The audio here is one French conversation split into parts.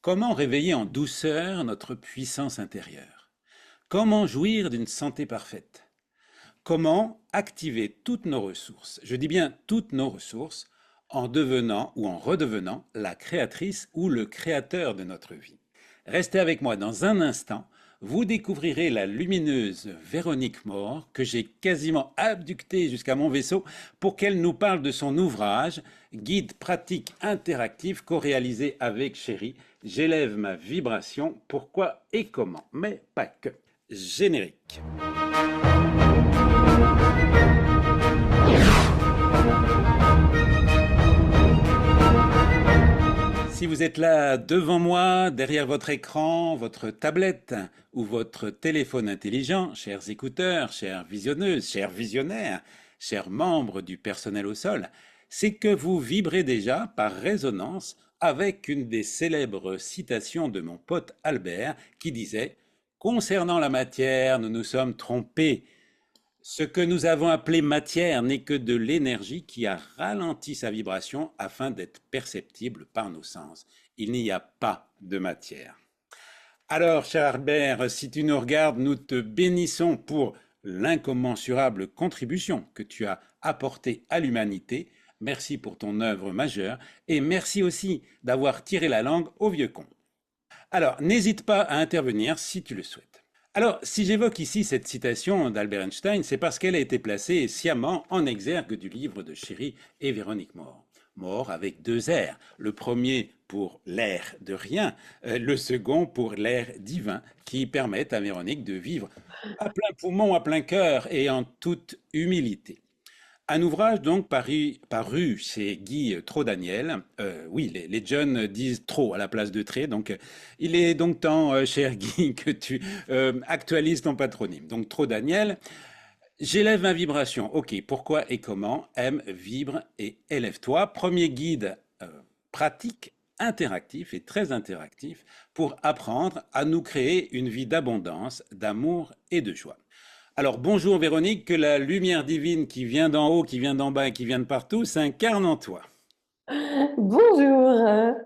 Comment réveiller en douceur notre puissance intérieure? Comment jouir d'une santé parfaite? Comment activer toutes nos ressources? Je dis bien toutes nos ressources en devenant ou en redevenant la créatrice ou le créateur de notre vie. Restez avec moi dans un instant. Vous découvrirez la lumineuse Véronique Maure que j'ai quasiment abductée jusqu'à mon vaisseau pour qu'elle nous parle de son ouvrage Guide pratique interactif co-réalisé avec Chéri. J'élève ma vibration, pourquoi et comment, mais pas que. Générique. Si vous êtes là devant moi, derrière votre écran, votre tablette ou votre téléphone intelligent, chers écouteurs, chères visionneuses, chers visionnaires, chers membres du personnel au sol, c'est que vous vibrez déjà par résonance avec une des célèbres citations de mon pote Albert qui disait « Concernant la matière, nous nous sommes trompés. Ce que nous avons appelé matière n'est que de l'énergie qui a ralenti sa vibration afin d'être perceptible par nos sens. Il n'y a pas de matière. » Alors, cher Albert, si tu nous regardes, nous te bénissons pour l'incommensurable contribution que tu as apportée à l'humanité. Merci pour ton œuvre majeure et merci aussi d'avoir tiré la langue au vieux con. Alors, n'hésite pas à intervenir si tu le souhaites. Alors, si j'évoque ici cette citation d'Albert Einstein, c'est parce qu'elle a été placée sciemment en exergue du livre de Chéri et Véronique Maure. Maure avec deux R. Le premier pour l'air de rien, le second pour l'air divin, qui permettent à Véronique de vivre à plein poumon, à plein cœur et en toute humilité. Un ouvrage donc paru chez Guy Tro-Daniel. Oui, les jeunes disent trop à la place de très. Donc, il est donc temps, cher Guy, que tu actualises ton patronyme. Donc, Tro-Daniel, j'élève ma vibration. Ok, pourquoi et comment? Aime, vibre et élève-toi. Premier guide pratique, interactif et très interactif pour apprendre à nous créer une vie d'abondance, d'amour et de joie. Alors bonjour Véronique, que la lumière divine qui vient d'en haut, qui vient d'en bas et qui vient de partout s'incarne en toi. Bonjour.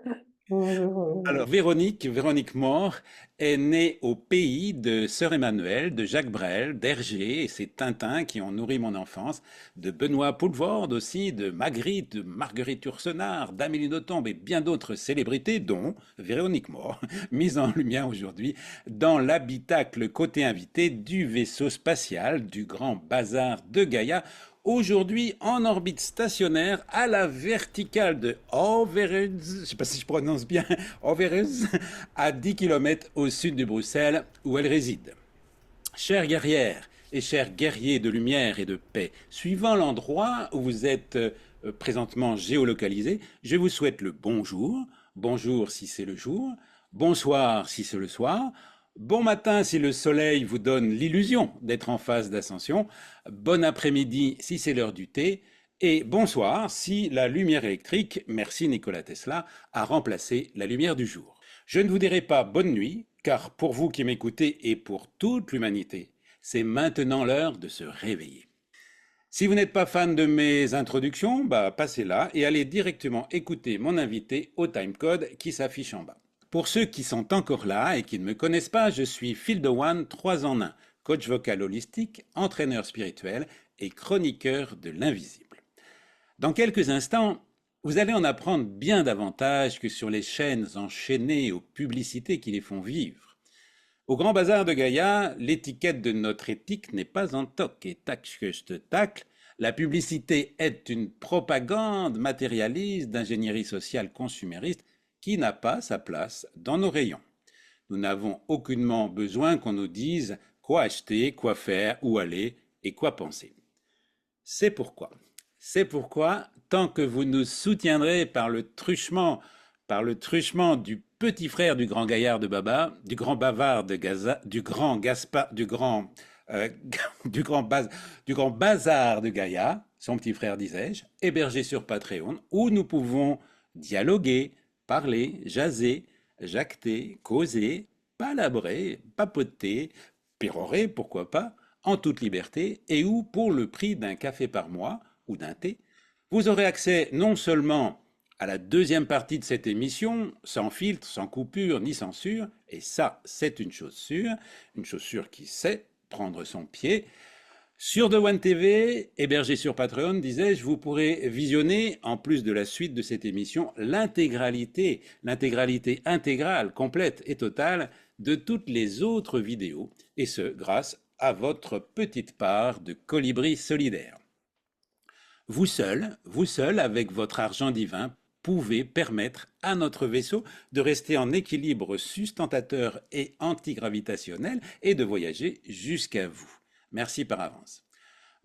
Bonjour. Alors Véronique Maure est née au pays de Sœur Emmanuel, de Jacques Brel, d'Hergé, et c'est Tintin qui ont nourri mon enfance, de Benoît Poulvord aussi, de Magritte, de Marguerite Yourcenar, d'Amélie Nothomb et bien d'autres célébrités, dont Véronique Maure, mise en lumière aujourd'hui dans l'habitacle côté invité du vaisseau spatial du Grand Bazar de Gaïa, aujourd'hui en orbite stationnaire à la verticale de Overijse, je ne sais pas si je prononce bien, Overijse, à 10 km au sud de Bruxelles où elle réside. Chères guerrières et chers guerriers de lumière et de paix, suivant l'endroit où vous êtes présentement géolocalisé, je vous souhaite le bonjour, bonjour si c'est le jour, bonsoir si c'est le soir, bon matin si le soleil vous donne l'illusion d'être en phase d'ascension, bon après-midi si c'est l'heure du thé, et bonsoir si la lumière électrique, merci Nikola Tesla, a remplacé la lumière du jour. Je ne vous dirai pas bonne nuit, car pour vous qui m'écoutez et pour toute l'humanité, c'est maintenant l'heure de se réveiller. Si vous n'êtes pas fan de mes introductions, passez là et allez directement écouter mon invité au timecode qui s'affiche en bas. Pour ceux qui sont encore là et qui ne me connaissent pas, je suis Phil de One 3 en 1, coach vocal holistique, entraîneur spirituel et chroniqueur de l'invisible. Dans quelques instants, vous allez en apprendre bien davantage que sur les chaînes enchaînées aux publicités qui les font vivre. Au Grand Bazar de Gaïa, l'étiquette de notre éthique n'est pas en toc et tac que je te tacle. La publicité est une propagande matérialiste d'ingénierie sociale consumériste qui n'a pas sa place dans nos rayons. Nous n'avons aucunement besoin qu'on nous dise quoi acheter, quoi faire, où aller et quoi penser. C'est pourquoi, tant que vous nous soutiendrez par le truchement du petit frère du grand gaillard de Baba, du grand bavard de Gaza, du grand Gaspard, euh, du du grand bazar de Gaïa, son petit frère disais-je, hébergé sur Patreon, où nous pouvons dialoguer, parler, jaser, jacter, causer, palabrer, papoter, pérorer, pourquoi pas, en toute liberté, et où, pour le prix d'un café par mois ou d'un thé, vous aurez accès non seulement à la deuxième partie de cette émission, sans filtre, sans coupure ni censure, et ça, c'est une chose sûre qui sait prendre son pied. Sur The One TV, hébergé sur Patreon, disais-je, vous pourrez visionner, en plus de la suite de cette émission, l'intégralité intégrale, complète et totale de toutes les autres vidéos, et ce, grâce à votre petite part de colibri solidaire. Vous seul, avec votre argent divin, pouvez permettre à notre vaisseau de rester en équilibre sustentateur et antigravitationnel et de voyager jusqu'à vous. Merci par avance.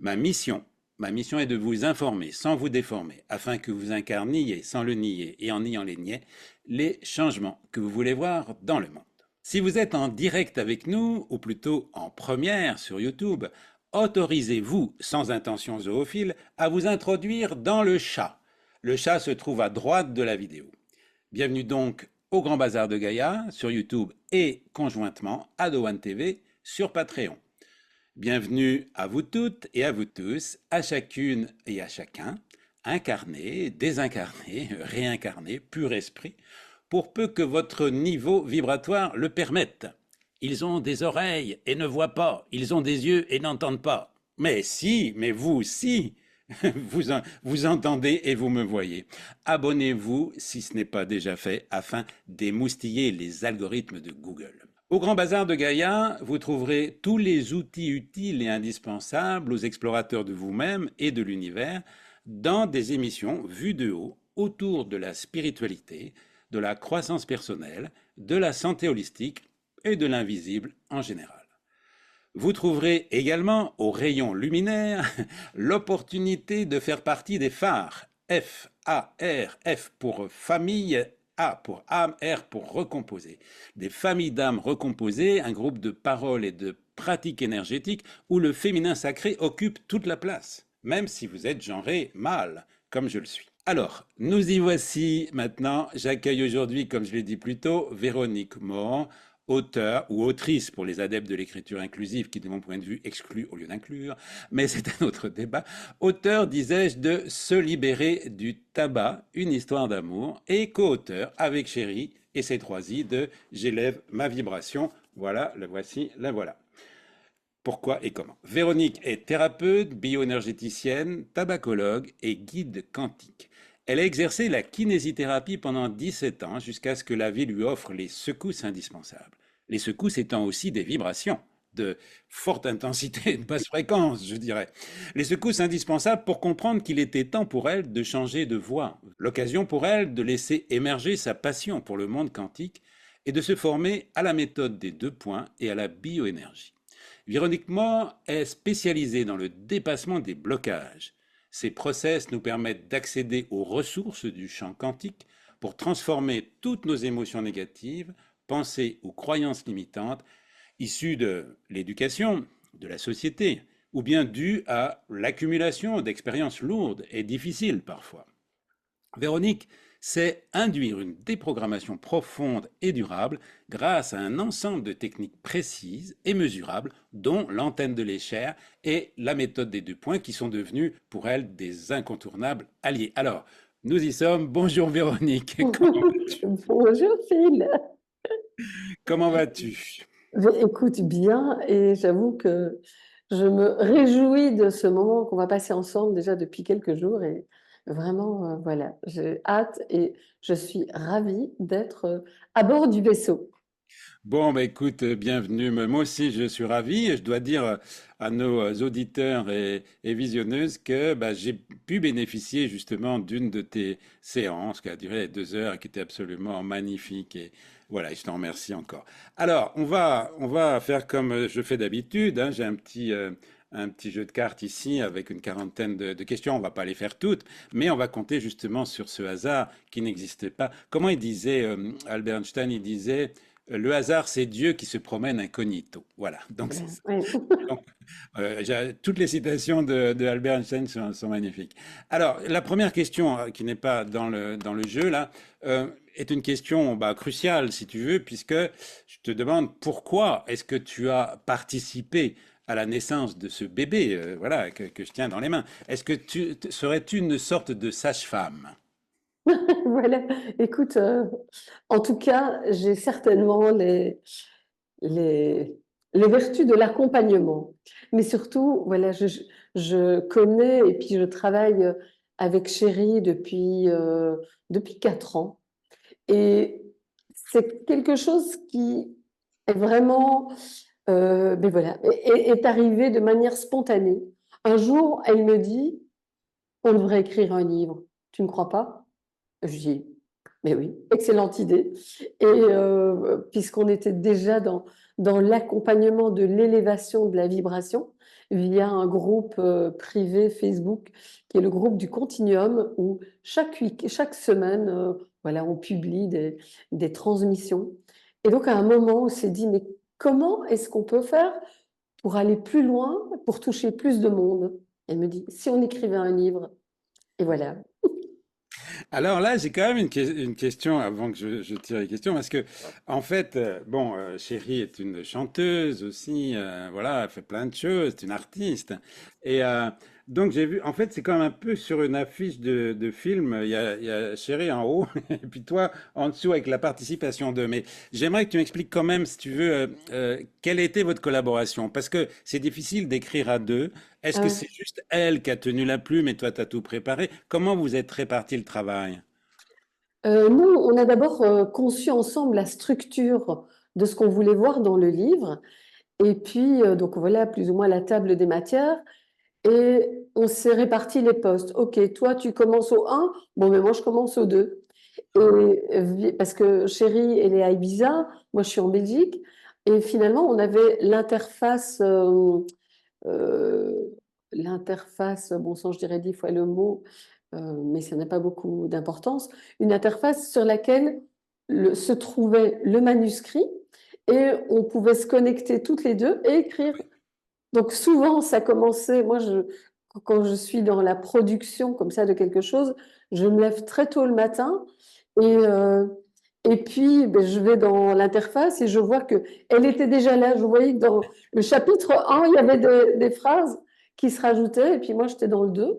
Ma mission, ma mission est de vous informer sans vous déformer, afin que vous incarniez sans le nier et en niant les niais, les changements que vous voulez voir dans le monde. Si vous êtes en direct avec nous, ou plutôt en première sur YouTube, autorisez-vous, sans intention zoophile, à vous introduire dans le chat. Le chat se trouve à droite de la vidéo. Bienvenue donc au Grand Bazar de Gaïa sur YouTube et conjointement à The One TV sur Patreon. Bienvenue à vous toutes et à vous tous, à chacune et à chacun, incarné, désincarné, réincarné, pur esprit, pour peu que votre niveau vibratoire le permette. Ils ont des oreilles et ne voient pas, ils ont des yeux et n'entendent pas. Mais si, mais vous, si, vous entendez et vous me voyez. Abonnez-vous si ce n'est pas déjà fait afin d'émoustiller les algorithmes de Google. Au Grand Bazar de Gaïa, vous trouverez tous les outils utiles et indispensables aux explorateurs de vous-même et de l'univers dans des émissions vues de haut autour de la spiritualité, de la croissance personnelle, de la santé holistique et de l'invisible en général. Vous trouverez également au rayon luminaire l'opportunité de faire partie des phares F-A-R, F pour famille, A pour âme, R pour recomposer. Des familles d'âmes recomposées, un groupe de paroles et de pratiques énergétiques où le féminin sacré occupe toute la place, même si vous êtes genré mâle, comme je le suis. Alors, nous y voici maintenant. J'accueille aujourd'hui, comme je l'ai dit plus tôt, Véronique Mohan, auteur ou autrice pour les adeptes de l'écriture inclusive qui, de mon point de vue, exclut au lieu d'inclure, mais c'est un autre débat. Auteur, disais-je, de Se libérer du tabac, une histoire d'amour, et co-auteur avec Chéri et ses 3 I de J'élève ma vibration. Voilà, la voici, la voilà. Pourquoi et comment? Véronique est thérapeute, bioénergéticienne, tabacologue et guide quantique. Elle a exercé la kinésithérapie pendant 17 ans jusqu'à ce que la vie lui offre les secousses indispensables. Les secousses étant aussi des vibrations de forte intensité et de basse fréquence, je dirais. Les secousses indispensables pour comprendre qu'il était temps pour elle de changer de voie. L'occasion pour elle de laisser émerger sa passion pour le monde quantique et de se former à la méthode des 2 points et à la bioénergie. Véronique Mohan est spécialisée dans le dépassement des blocages. Ces process nous permettent d'accéder aux ressources du champ quantique pour transformer toutes nos émotions négatives, pensées ou croyances limitantes issues de l'éducation, de la société, ou bien dues à l'accumulation d'expériences lourdes et difficiles parfois. Véronique sait induire une déprogrammation profonde et durable grâce à un ensemble de techniques précises et mesurables, dont l'antenne de l'échelle et la méthode des 2 points, qui sont devenus pour elle des incontournables alliés. Alors, nous y sommes. Bonjour Véronique. Bonjour Phil. Comment vas-tu? Écoute bien, et j'avoue que je me réjouis de ce moment qu'on va passer ensemble déjà depuis quelques jours, et vraiment, voilà, j'ai hâte et je suis ravie d'être à bord du vaisseau. Bon, bah écoute, bienvenue. Moi aussi, je suis ravi. Et je dois dire à nos auditeurs et visionneuses que bah, j'ai pu bénéficier justement d'une de tes séances qui a duré 2 heures, qui était absolument magnifique. Et voilà, je t'en remercie encore. Alors, on va faire comme je fais d'habitude, hein. J'ai un petit jeu de cartes ici avec une quarantaine de questions. On va pas les faire toutes, mais on va compter justement sur ce hasard qui n'existait pas. Comment il disait, Albert Einstein, il disait, le hasard, c'est Dieu qui se promène incognito. Voilà, donc c'est Voilà, ça. ouais. Donc, toutes les citations de Albert Einstein sont magnifiques. Alors, la première question qui n'est pas dans le jeu, là, est une question bah, cruciale, si tu veux, puisque je te demande pourquoi est-ce que tu as participé à la naissance de ce bébé, voilà, que je tiens dans les mains. Est-ce que serais-tu une sorte de sage-femme? Voilà, écoute, en tout cas, j'ai certainement les, les vertus de l'accompagnement. Mais surtout, voilà, je connais et puis je travaille avec Chéri depuis 4 ans. Et c'est quelque chose qui est vraiment, ben voilà, est arrivé de manière spontanée. Un jour, elle me dit, on devrait écrire un livre. Tu ne crois pas? Je dis, mais oui, excellente idée. Et puisqu'on était déjà dans l'accompagnement de l'élévation de la vibration via un groupe privé Facebook qui est le groupe du Continuum où chaque semaine, voilà, on publie des transmissions. Et donc à un moment, on s'est dit, mais comment est-ce qu'on peut faire pour aller plus loin, pour toucher plus de monde? Elle me dit, si on écrivait un livre. Et voilà. Alors là, j'ai quand même une question avant que je tire les questions, parce que en fait, bon, Chérie est une chanteuse aussi, voilà, elle fait plein de choses, c'est une artiste. Et donc j'ai vu, en fait, c'est quand même un peu sur une affiche de film, il y a Chérie en haut, et puis toi en dessous avec la participation d'eux. Mais j'aimerais que tu m'expliques quand même, si tu veux, quelle a été votre collaboration, parce que c'est difficile d'écrire à deux. Est-ce que c'est juste elle qui a tenu la plume et toi, tu as tout préparé? Comment vous êtes réparti le travail? Nous, on a d'abord conçu ensemble la structure de ce qu'on voulait voir dans le livre. Et puis, donc voilà, plus ou moins la table des matières. Et on s'est réparti les postes. OK, toi, tu commences au 1, bon, mais moi, je commence au 2. Et, parce que Chérie, elle est à Ibiza, moi, je suis en Belgique. Et finalement, on avait euh, l'interface, bon sang, je dirais 10 fois le mot, mais ça n'a pas beaucoup d'importance, une interface sur laquelle se trouvait le manuscrit et on pouvait se connecter toutes les deux et écrire. Donc souvent, ça commençait, quand je suis dans la production comme ça de quelque chose, je me lève très tôt le matin et, euh, et puis ben, je vais dans l'interface et je vois que elle était déjà là. Je voyais que dans le chapitre 1, il y avait des phrases qui se rajoutaient et puis moi, j'étais dans le 2.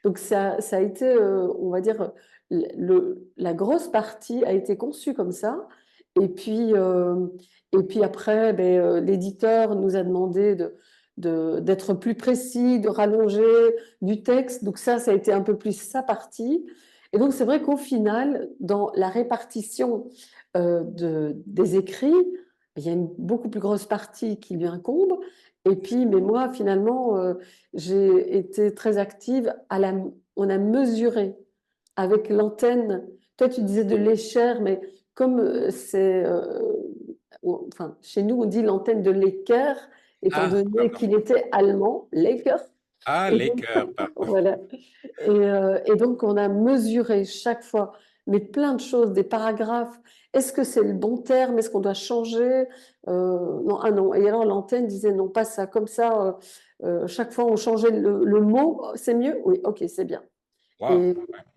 Donc ça a été, on va dire, la grosse partie a été conçue comme ça. Et puis, euh, et puis après, ben, l'éditeur nous a demandé d'être plus précis, de rallonger du texte. Donc ça a été un peu plus sa partie. Et donc c'est vrai qu'au final, dans la répartition des écrits, il y a une beaucoup plus grosse partie qui lui incombe. Et puis, mais moi, finalement, j'ai été très active. On a mesuré avec l'antenne. Toi, tu disais de l'échelle, mais comme enfin, chez nous, on dit l'antenne de Lecker, étant Ah, donné pardon. qu'il était allemand, Lecker. Ah, Et les donc, cœurs, pardon. voilà. Et donc, on a mesuré chaque fois, mais plein de choses, des paragraphes. Est-ce que c'est le bon terme? Est-ce qu'on doit changer? Non, ah non. Et alors, l'antenne disait non, pas ça, comme ça. Chaque fois, on changeait le mot. C'est mieux? Oui, ok, c'est bien. Waouh. Et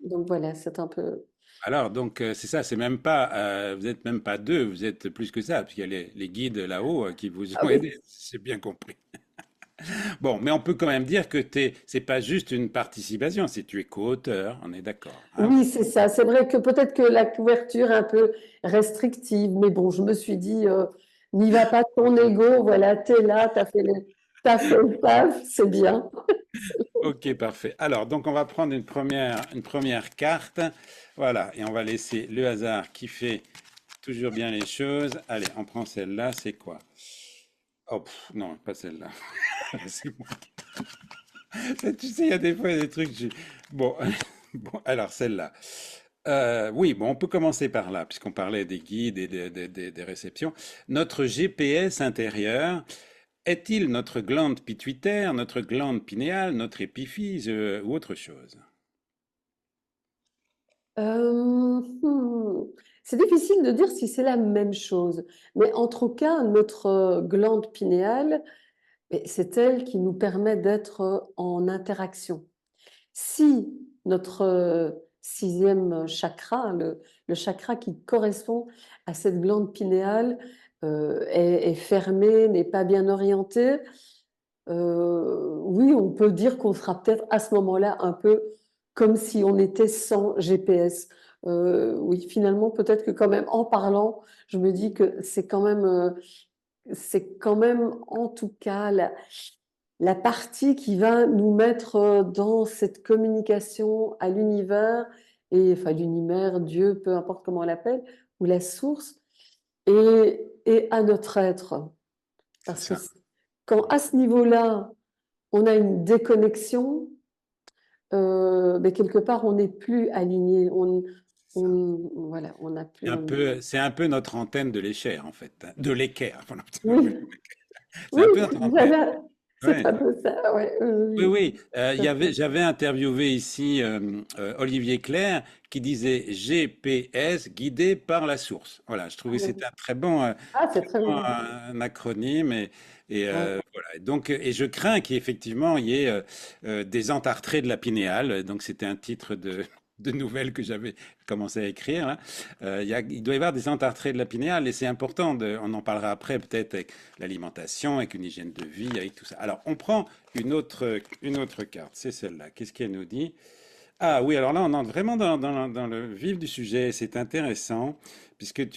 donc, voilà, c'est un peu. Alors, donc, c'est ça, c'est même pas, vous êtes même pas deux, vous êtes plus que ça, puisqu'il y a les guides là-haut qui vous Ah ont oui. aidé, c'est bien compris. Bon, mais on peut quand même dire que c'est pas juste une participation, c'est tu es co-auteur, on est d'accord, hein? Oui, c'est ça. C'est vrai que peut-être que la couverture est un peu restrictive, mais bon, je me suis dit, n'y va pas de ton ego, voilà, t'es là, t'as fait le taf, c'est bien. Ok, parfait. Alors, donc on va prendre une première carte, voilà, et on va laisser le hasard qui fait toujours bien les choses. Allez, on prend celle-là, c'est quoi? Oh, non, pas celle-là. C'est moi. Tu sais, il y a des fois des trucs. Bon, bon, alors celle-là. Oui, bon, on peut commencer par là, puisqu'on parlait des guides et des réceptions. Notre GPS intérieur est-il notre glande pituitaire, notre glande pinéale, notre épiphyse ou autre chose? Hmm. C'est difficile de dire si c'est la même chose, mais en tout cas, notre glande pinéale, c'est elle qui nous permet d'être en interaction. Si notre sixième chakra, le chakra qui correspond à cette glande pinéale, est fermé, n'est pas bien orienté, oui, on peut dire qu'on sera peut-être à ce moment-là un peu comme si on était sans GPS. Oui, finalement, peut-être que quand même, en parlant, je me dis que c'est quand même, en tout cas, la partie qui va nous mettre dans cette communication à l'univers, et enfin l'univers, Dieu, peu importe comment on l'appelle, ou la source, et à notre être. C'est Parce que ça. quand à ce niveau-là, on a une déconnexion, mais quelque part, on n'est plus aligné. C'est ça. Voilà, on n'a plus. C'est un peu notre antenne de l'échelle, en fait, hein, de l'équerre. Voilà. Oui, C'est oui, un peu notre antenne. c'est Ouais. un peu ça, ouais, Oui, oui, oui. tout à fait. J'avais interviewé ici Olivier Clerc qui disait GPS guidé par la source. Voilà, je trouvais que c'était un Ah, c'est très très bon bien. acronyme Ouais. voilà. Et je crains qu'effectivement il y ait des entartrés de la pinéale. Donc c'était un titre de nouvelle que j'avais commencé à écrire, là. Il doit y avoir des entartrés de la pinéale et c'est important on en parlera après peut-être avec l'alimentation, avec une hygiène de vie, avec tout ça. Alors on prend une autre carte, c'est celle-là. Qu'est-ce qu'elle nous dit? Ah oui, alors là, on entre vraiment dans le vif du sujet. C'est intéressant, puisque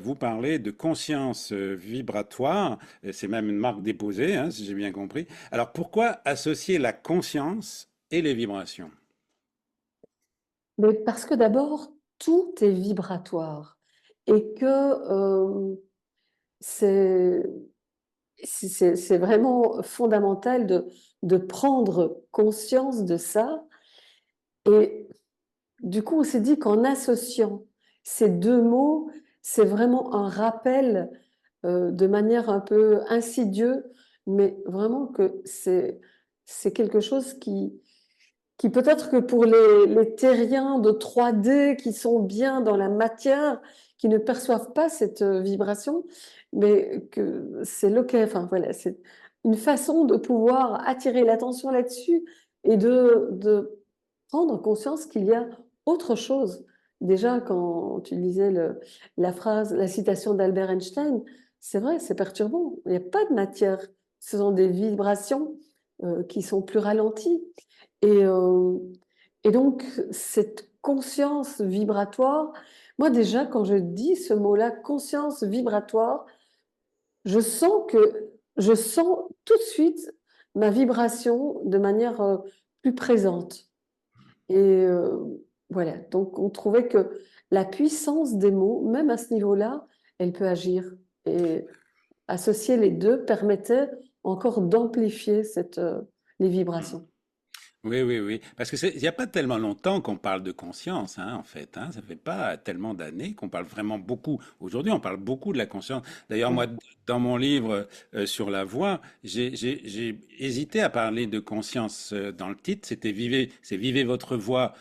vous parlez de conscience vibratoire. C'est même une marque déposée, hein, si j'ai bien compris. Alors pourquoi associer la conscience et les vibrations? Mais parce que d'abord, tout est vibratoire et que c'est c'est vraiment fondamental de prendre conscience de ça. Et du coup, on s'est dit qu'en associant ces deux mots, c'est vraiment un rappel de manière un peu insidieuse, mais vraiment que c'est quelque chose qui peut-être que pour les terriens de 3D qui sont bien dans la matière, qui ne perçoivent pas cette vibration, mais que c'est OK. Enfin voilà, c'est une façon de pouvoir attirer l'attention là-dessus et de prendre conscience qu'il y a autre chose. Déjà, quand tu lisais la phrase, la citation d'Albert Einstein, c'est vrai, c'est perturbant. Il n'y a pas de matière. Ce sont des vibrations qui sont plus ralenties. Et, euh, et donc, cette conscience vibratoire, moi déjà, quand je dis ce mot-là, conscience vibratoire, je sens tout de suite ma vibration de manière plus présente. Et voilà, donc on trouvait que la puissance des mots, même à ce niveau-là, elle peut agir. Et associer les deux permettait encore d'amplifier les vibrations. Oui, oui, oui. Parce que il n'y a pas tellement longtemps qu'on parle de conscience, hein, en fait. Hein. Ça fait pas tellement d'années qu'on parle vraiment beaucoup. Aujourd'hui, on parle beaucoup de la conscience. D'ailleurs, moi, Ouais. dans mon livre sur la voix, j'ai hésité à parler de conscience dans le titre. C'est Vivez votre voix.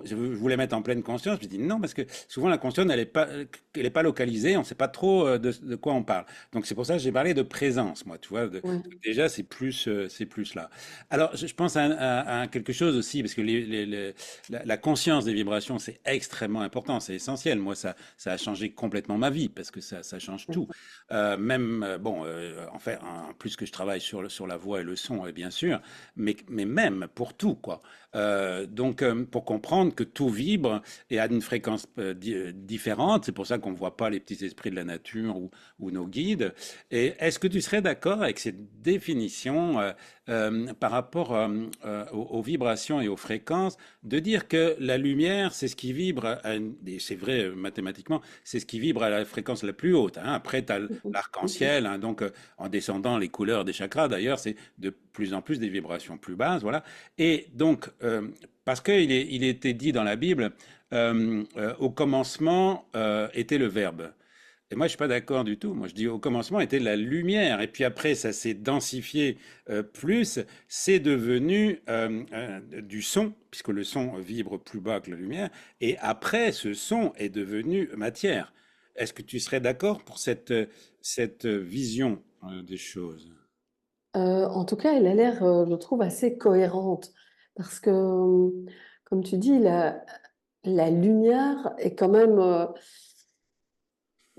Je voulais mettre en pleine conscience. Je dis non, parce que souvent la conscience, elle est pas localisée. On ne sait pas trop de quoi on parle. Donc c'est pour ça que j'ai parlé de présence, moi. Tu vois, Ouais. déjà c'est plus là. Alors, je pense à quelque chose aussi, parce que la conscience des vibrations, c'est extrêmement important, c'est essentiel. Moi, ça a changé complètement ma vie, parce que ça change tout. Même, bon, enfin, en plus que je travaille sur la voix et le son, bien sûr, mais même pour tout, quoi. Donc, pour comprendre que tout vibre et a une fréquence différente, c'est pour ça qu'on ne voit pas les petits esprits de la nature ou nos guides. Et est-ce que tu serais d'accord avec cette définition par rapport aux vibrations et aux fréquences, de dire que la lumière, c'est ce qui vibre, et c'est vrai mathématiquement, c'est ce qui vibre à la fréquence la plus haute, hein. Après, tu as l'arc-en-ciel, hein, donc en descendant les couleurs des chakras, d'ailleurs, c'est de plus en plus des vibrations plus basses, voilà. Et donc, parce il était dit dans la Bible, au commencement était le Verbe. Et moi, je suis pas d'accord du tout. Moi, je dis au commencement était la lumière, et puis après, ça s'est densifié plus. C'est devenu du son, puisque le son vibre plus bas que la lumière. Et après, ce son est devenu matière. Est-ce que tu serais d'accord pour cette vision des choses? En tout cas, elle a l'air, je trouve, assez cohérente parce que, comme tu dis, la lumière est quand même,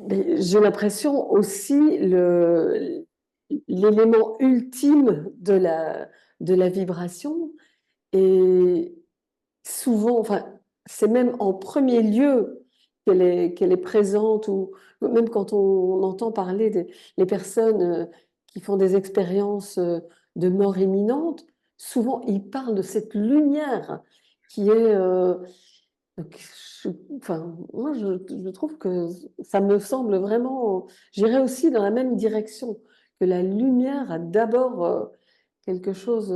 j'ai l'impression aussi l'élément ultime de la vibration et souvent, enfin, c'est même en premier lieu qu'elle est présente, ou même quand on entend parler des les personnes qui font des expériences de mort imminente, souvent ils parlent de cette lumière qui est, donc, enfin, moi je trouve que ça me semble vraiment, j'irais aussi dans la même direction, que la lumière a d'abord quelque chose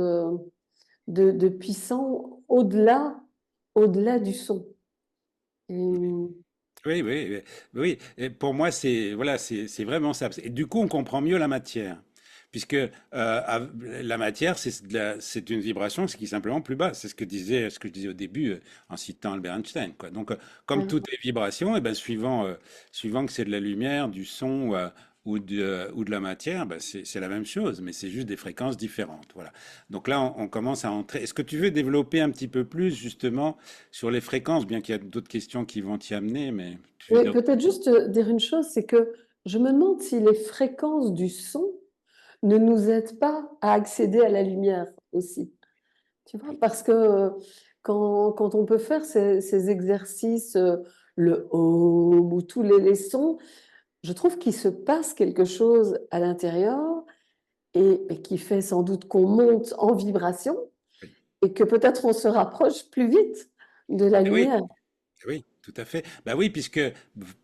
de puissant au-delà du son. Et Oui, oui, oui. Oui. Et pour moi, c'est voilà, c'est vraiment ça. Et du coup, on comprend mieux la matière, puisque la matière, c'est une vibration, ce qui est simplement plus bas. C'est ce que je disais au début en citant Albert Einstein, quoi. Donc, comme voilà. toutes les vibrations, et ben suivant que c'est de la lumière, du son ou de la matière, ben c'est la même chose, mais c'est juste des fréquences différentes. Voilà. Donc là, on commence à entrer. Est-ce que tu veux développer un petit peu plus justement sur les fréquences, bien qu'il y a d'autres questions qui vont t'y amener, mais tu veux Oui, dire. peut-être juste dire une chose, c'est que je me demande si les fréquences du son ne nous aident pas à accéder à la lumière aussi. Tu vois, parce que quand on peut faire ces exercices, le home ou tous les sons, je trouve qu'il se passe quelque chose à l'intérieur et qui fait sans doute qu'on monte en vibration Oui. et que peut-être on se rapproche plus vite de la Eh oui, lumière. oui, tout à fait. Bah oui, puisque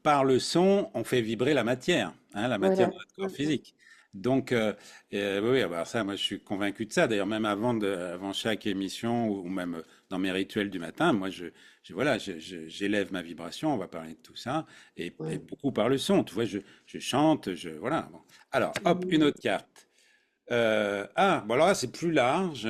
par le son, on fait vibrer la matière de Voilà. notre corps physique. Donc, oui, oui, alors ça, moi, je suis convaincu de ça. D'ailleurs, même avant chaque émission ou même dans mes rituels du matin, moi, voilà, j'élève ma vibration. On va parler de tout ça et Ouais. beaucoup par le son. Tu vois, je chante, voilà. Bon. Alors, hop, une Mmh. autre carte. Bon alors là c'est plus large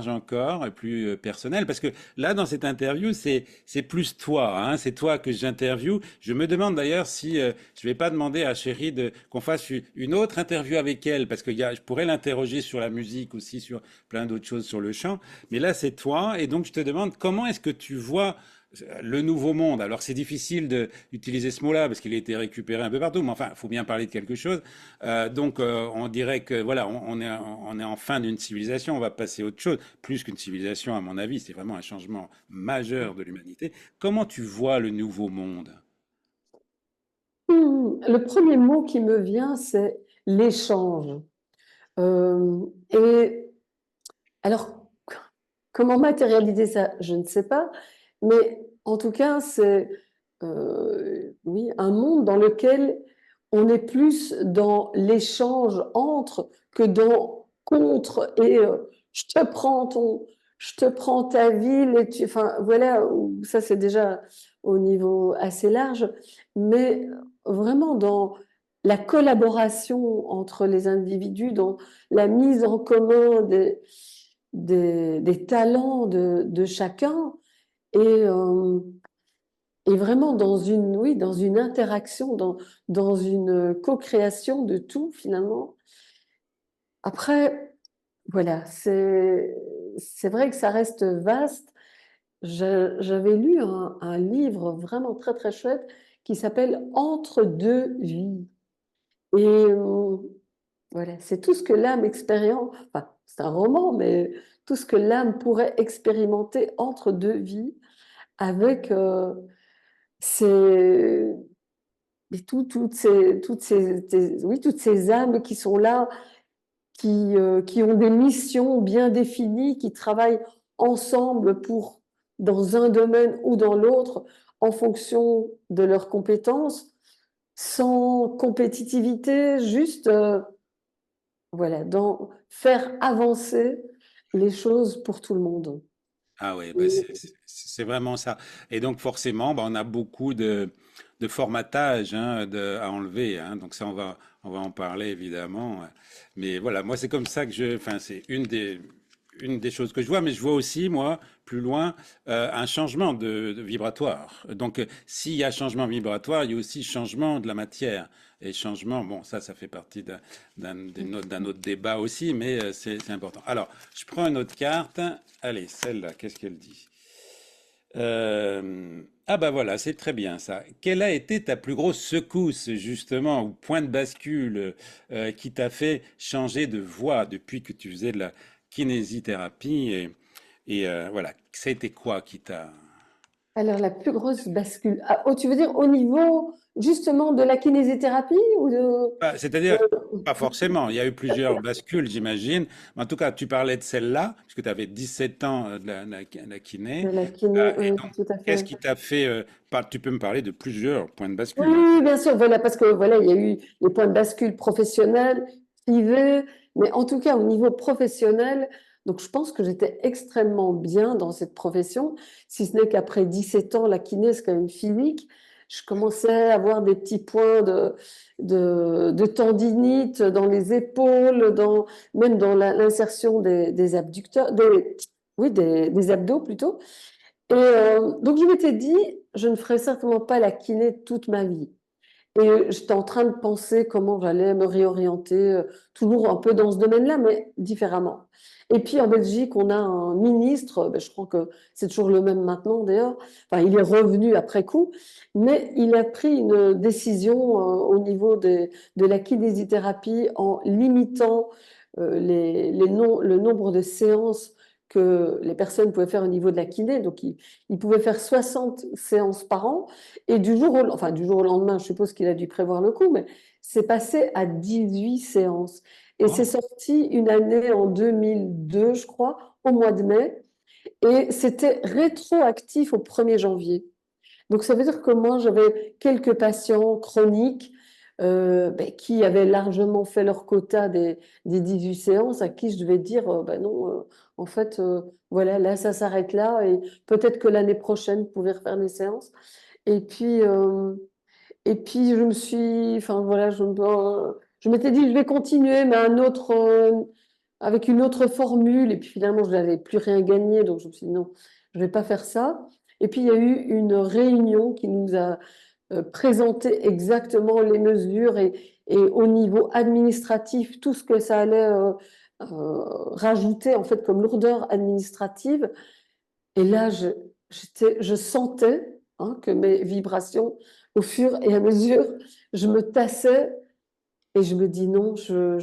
encore, et plus personnel, parce que là dans cette interview c'est plus toi, hein, c'est toi que j'interviewe. Je me demande d'ailleurs si je vais pas demander à Chérie qu'on fasse une autre interview avec elle, parce que je pourrais l'interroger sur la musique aussi, sur plein d'autres choses, sur le chant. Mais là c'est toi, et donc je te demande comment est-ce que tu vois le nouveau monde. Alors c'est difficile d'utiliser ce mot-là parce qu'il a été récupéré un peu partout, mais enfin, il faut bien parler de quelque chose. On dirait que voilà, on est en fin d'une civilisation, on va passer à autre chose. Plus qu'une civilisation, à mon avis, c'est vraiment un changement majeur de l'humanité. Comment tu vois le nouveau monde? Le premier mot qui me vient, c'est l'échange. Et alors, comment matérialiser ça? Je ne sais pas, mais en tout cas, c'est, oui, un monde dans lequel on est plus dans l'échange entre que dans contre et je te prends ta ville et tu enfin voilà, où ça c'est déjà au niveau assez large, mais vraiment dans la collaboration entre les individus, dans la mise en commun des talents de chacun et, et vraiment dans une, oui, dans une interaction, dans une co-création de tout finalement. Après, voilà, c'est vrai que ça reste vaste. J'avais lu un livre vraiment très très chouette qui s'appelle Entre deux vies. Et voilà, c'est tout ce que l'âme expérimente, enfin, c'est un roman, mais tout ce que l'âme pourrait expérimenter entre deux vies avec ces, et oui, toutes ces âmes qui sont là, qui ont des missions bien définies, qui travaillent ensemble pour, dans un domaine ou dans l'autre, en fonction de leurs compétences, sans compétitivité, juste voilà, dans faire avancer les choses pour tout le monde. Ah oui, bah Et c'est vraiment ça. Et donc forcément, bah, on a beaucoup de formatage hein, à enlever. Hein. Donc ça, on va en parler évidemment. Mais voilà, moi c'est comme ça que enfin c'est une des choses que je vois. Mais je vois aussi moi plus loin un changement de vibratoire. Donc s'il y a changement vibratoire, il y a aussi changement de la matière. Et changement, bon, ça fait partie d'un autre débat aussi, mais c'est important. Alors, je prends une autre carte. Allez, celle-là, qu'est-ce qu'elle dit? Ah bah voilà, c'est très bien ça. Quelle a été ta plus grosse secousse justement ou point de bascule qui t'a fait changer de voie depuis que tu faisais de la kinésithérapie et voilà, ça a été quoi qui t'a... Alors, la plus grosse bascule. Ah, oh, tu veux dire au niveau justement de la kinésithérapie ou C'est-à-dire, pas forcément, il y a eu plusieurs bascules, j'imagine. Mais en tout cas, tu parlais de celle-là, puisque tu avais 17 ans de la de kiné. la kiné? Et Oui, donc, tout à qu'est-ce fait. qui t'a fait, tu peux me parler de plusieurs points de Oui, bascule, hein. oui, oui, bien sûr, voilà, parce que voilà, il y a eu les points de bascule professionnels, privés, mais en tout cas au niveau professionnel, donc je pense que j'étais extrêmement bien dans cette profession, si ce n'est qu'après 17 ans, la kiné, c'est quand même physique, je commençais à avoir des petits points de tendinite dans les épaules, même dans l'insertion des abducteurs, oui, des abdos plutôt. Et donc je m'étais dit, je ne ferai certainement pas la kiné toute ma vie. Et j'étais en train de penser comment j'allais me réorienter, toujours un peu dans ce domaine-là, mais différemment. Et puis en Belgique, on a un ministre, ben, je crois que c'est toujours le même maintenant d'ailleurs, enfin il est revenu après coup, mais il a pris une décision au niveau de la kinésithérapie en limitant le nombre de séances que les personnes pouvaient faire au niveau de la kiné. Donc il pouvait faire 60 séances par an. Et enfin, du jour au lendemain, je suppose qu'il a dû prévoir le coup, mais c'est passé à 18 séances. Et c'est Oh, sorti une année en 2002, je crois, au mois de mai. Et c'était rétroactif au 1er janvier. Donc ça veut dire que moi, j'avais quelques patients chroniques ben, qui avaient largement fait leur quota des 18 séances, à qui je devais dire, ben non, en fait, voilà, là, ça s'arrête là, et peut-être que l'année prochaine, vous pouvez refaire les séances. Et puis, je me suis, enfin voilà, je m'étais dit, je vais continuer, mais avec une autre formule. Et puis finalement, je n'avais plus rien gagné, donc je me suis dit, non, je ne vais pas faire ça. Et puis, il y a eu une réunion qui nous a présenté exactement les mesures et au niveau administratif, tout ce que ça allait rajouter en fait comme lourdeur administrative. Et là, je sentais hein, que mes vibrations, au fur et à mesure, je me tassais et je me dis non, je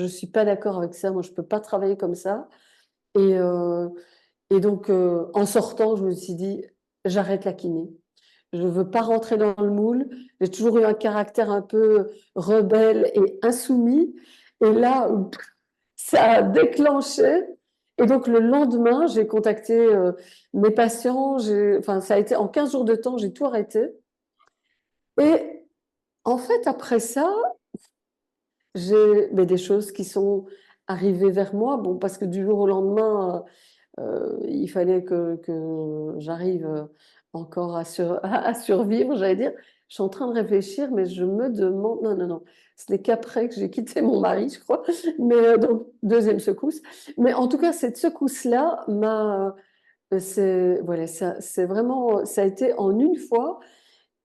suis pas d'accord avec ça, moi je peux pas travailler comme ça. Et, euh, et donc, en sortant, je me suis dit, j'arrête la kiné. Je ne veux pas rentrer dans le moule. J'ai toujours eu un caractère un peu rebelle et insoumis. Et là, ça a déclenché. Et donc, le lendemain, j'ai contacté mes patients. Enfin, ça a été en 15 jours de temps, j'ai tout arrêté. Et en fait, après ça, j'ai des choses qui sont arrivées vers moi. Bon, parce que du jour au lendemain, il fallait que j'arrive encore à survivre, j'allais dire. Je suis en train de réfléchir, mais je me demande. Non, non, non. Ce n'est qu'après que j'ai quitté mon mari, je crois. Mais donc, deuxième secousse. Mais en tout cas, cette secousse-là voilà, c'est vraiment. Ça a été en une fois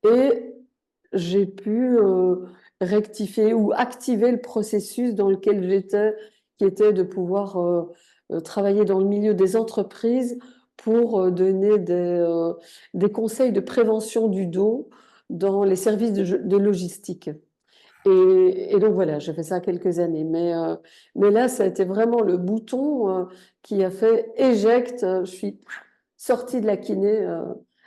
et j'ai pu rectifier ou activer le processus dans lequel j'étais, qui était de pouvoir travailler dans le milieu des entreprises pour donner des conseils de prévention du dos dans les services de logistique. Et donc voilà, j'ai fait ça quelques années. Mais là, ça a été vraiment le bouton qui a fait éjecte. Je suis sortie de la kiné.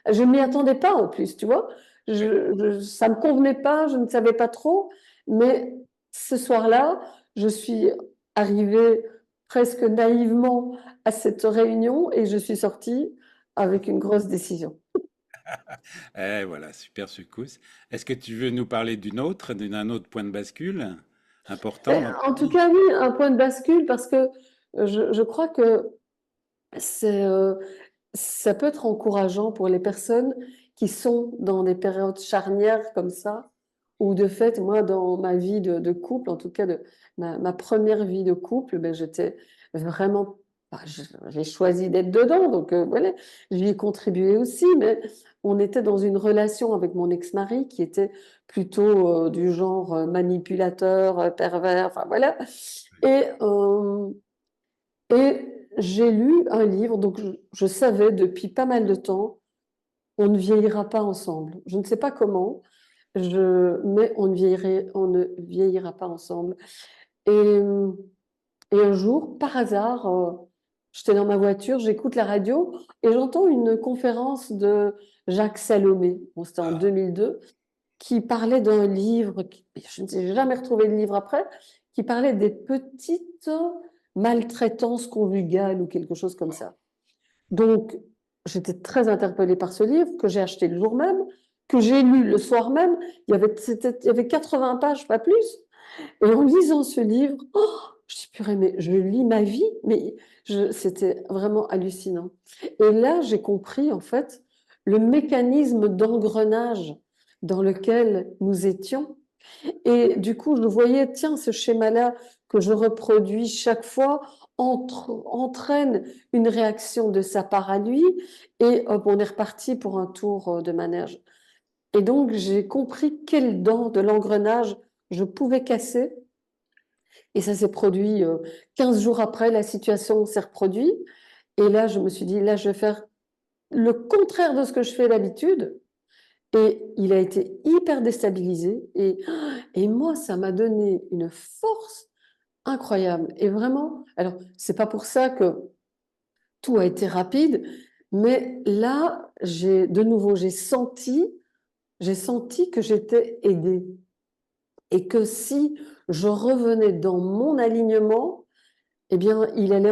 Je ne m'y attendais pas en plus, tu vois. Ça ne me convenait pas, je ne savais pas trop. Mais ce soir-là, je suis arrivée presque naïvement à cette réunion et je suis sortie avec une grosse décision. voilà, super secousse. Est-ce que tu veux nous parler d'un autre point de bascule important dans ta En tout vie? cas, oui, un point de bascule parce que je crois que c'est, ça peut être encourageant pour les personnes qui sont dans des périodes charnières comme ça, ou de fait, moi, dans ma vie de couple, en tout cas de ma première vie de couple, ben, j'étais vraiment, j'ai choisi d'être dedans, donc voilà, j'y ai contribué aussi, mais on était dans une relation avec mon ex-mari qui était plutôt du genre manipulateur, pervers, enfin voilà. Et, euh, et j'ai lu un livre, donc je savais depuis pas mal de temps, on ne vieillira pas ensemble. Je ne sais pas comment, mais on ne vieillira pas ensemble. Et, et un jour, par hasard, j'étais dans ma voiture, j'écoute la radio et j'entends une conférence de Jacques Salomé, bon, c'était en Ah, 2002, qui parlait d'un livre, je ne sais jamais retrouvé le livre après, qui parlait des petites maltraitances conjugales ou quelque chose comme ça. Donc, j'étais très interpellée par ce livre que j'ai acheté le jour même, que j'ai lu le soir même. Il y avait 80 pages, pas plus. Et en lisant ce livre, oh, je dis, purée, mais je lis ma vie, mais c'était vraiment hallucinant. Et là, j'ai compris, en fait, le mécanisme d'engrenage dans lequel nous étions. Et du coup, je voyais, tiens, ce schéma-là que je reproduis chaque fois entraîne une réaction de sa part à lui, et hop, on est reparti pour un tour de manège. Et donc, j'ai compris quelle dent de l'engrenage je pouvais casser. Et ça s'est produit 15 jours après, la situation s'est reproduite. Et là, je me suis dit, là, je vais faire le contraire de ce que je fais d'habitude. Et il a été hyper déstabilisé. Et moi, ça m'a donné une force incroyable. Et vraiment, alors, c'est pas pour ça que tout a été rapide, mais là, de nouveau, j'ai senti que j'étais aidée. Et que si je revenais dans mon alignement, eh bien, j'allais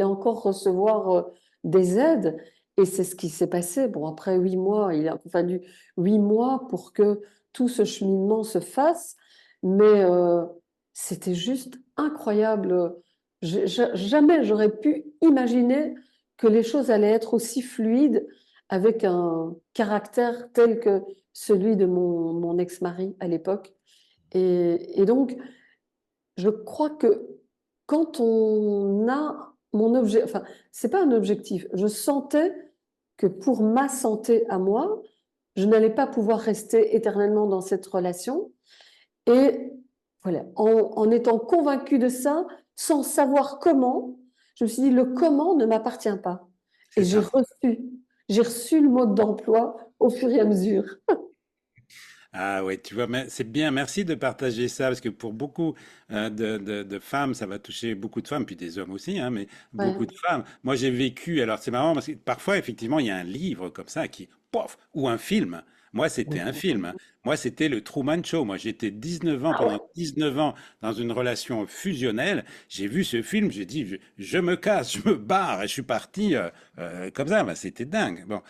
encore recevoir des aides. Et c'est ce qui s'est passé. Bon, après 8 mois, il a fallu 8 mois pour que tout ce cheminement se fasse. Mais c'était juste incroyable. Jamais j'aurais pu imaginer que les choses allaient être aussi fluides avec un caractère tel que celui de mon ex-mari à l'époque. Et donc, je crois que quand on a mon objet, enfin, c'est pas un objectif. Je sentais que pour ma santé à moi, je n'allais pas pouvoir rester éternellement dans cette relation. Et voilà, en étant convaincue de ça, sans savoir comment, je me suis dit, le comment ne m'appartient pas. c'est Et ça. j'ai reçu le mode d'emploi au fur et à mesure. Ah ouais, tu vois, mais c'est bien, merci de partager ça, parce que pour beaucoup de femmes, ça va toucher beaucoup de femmes, puis des hommes aussi, hein, mais beaucoup de Ouais. femmes. Moi, j'ai vécu, alors c'est marrant, parce que parfois, effectivement, il y a un livre comme ça qui, pof, ou un film. Moi, c'était un film, hein. Moi, c'était le Truman Show. Moi, j'étais 19 ans, Ah ouais. pendant 19 ans, dans une relation fusionnelle. J'ai vu ce film, j'ai dit, je me casse, je me barre, et je suis parti comme ça. Ben, c'était dingue. Bon,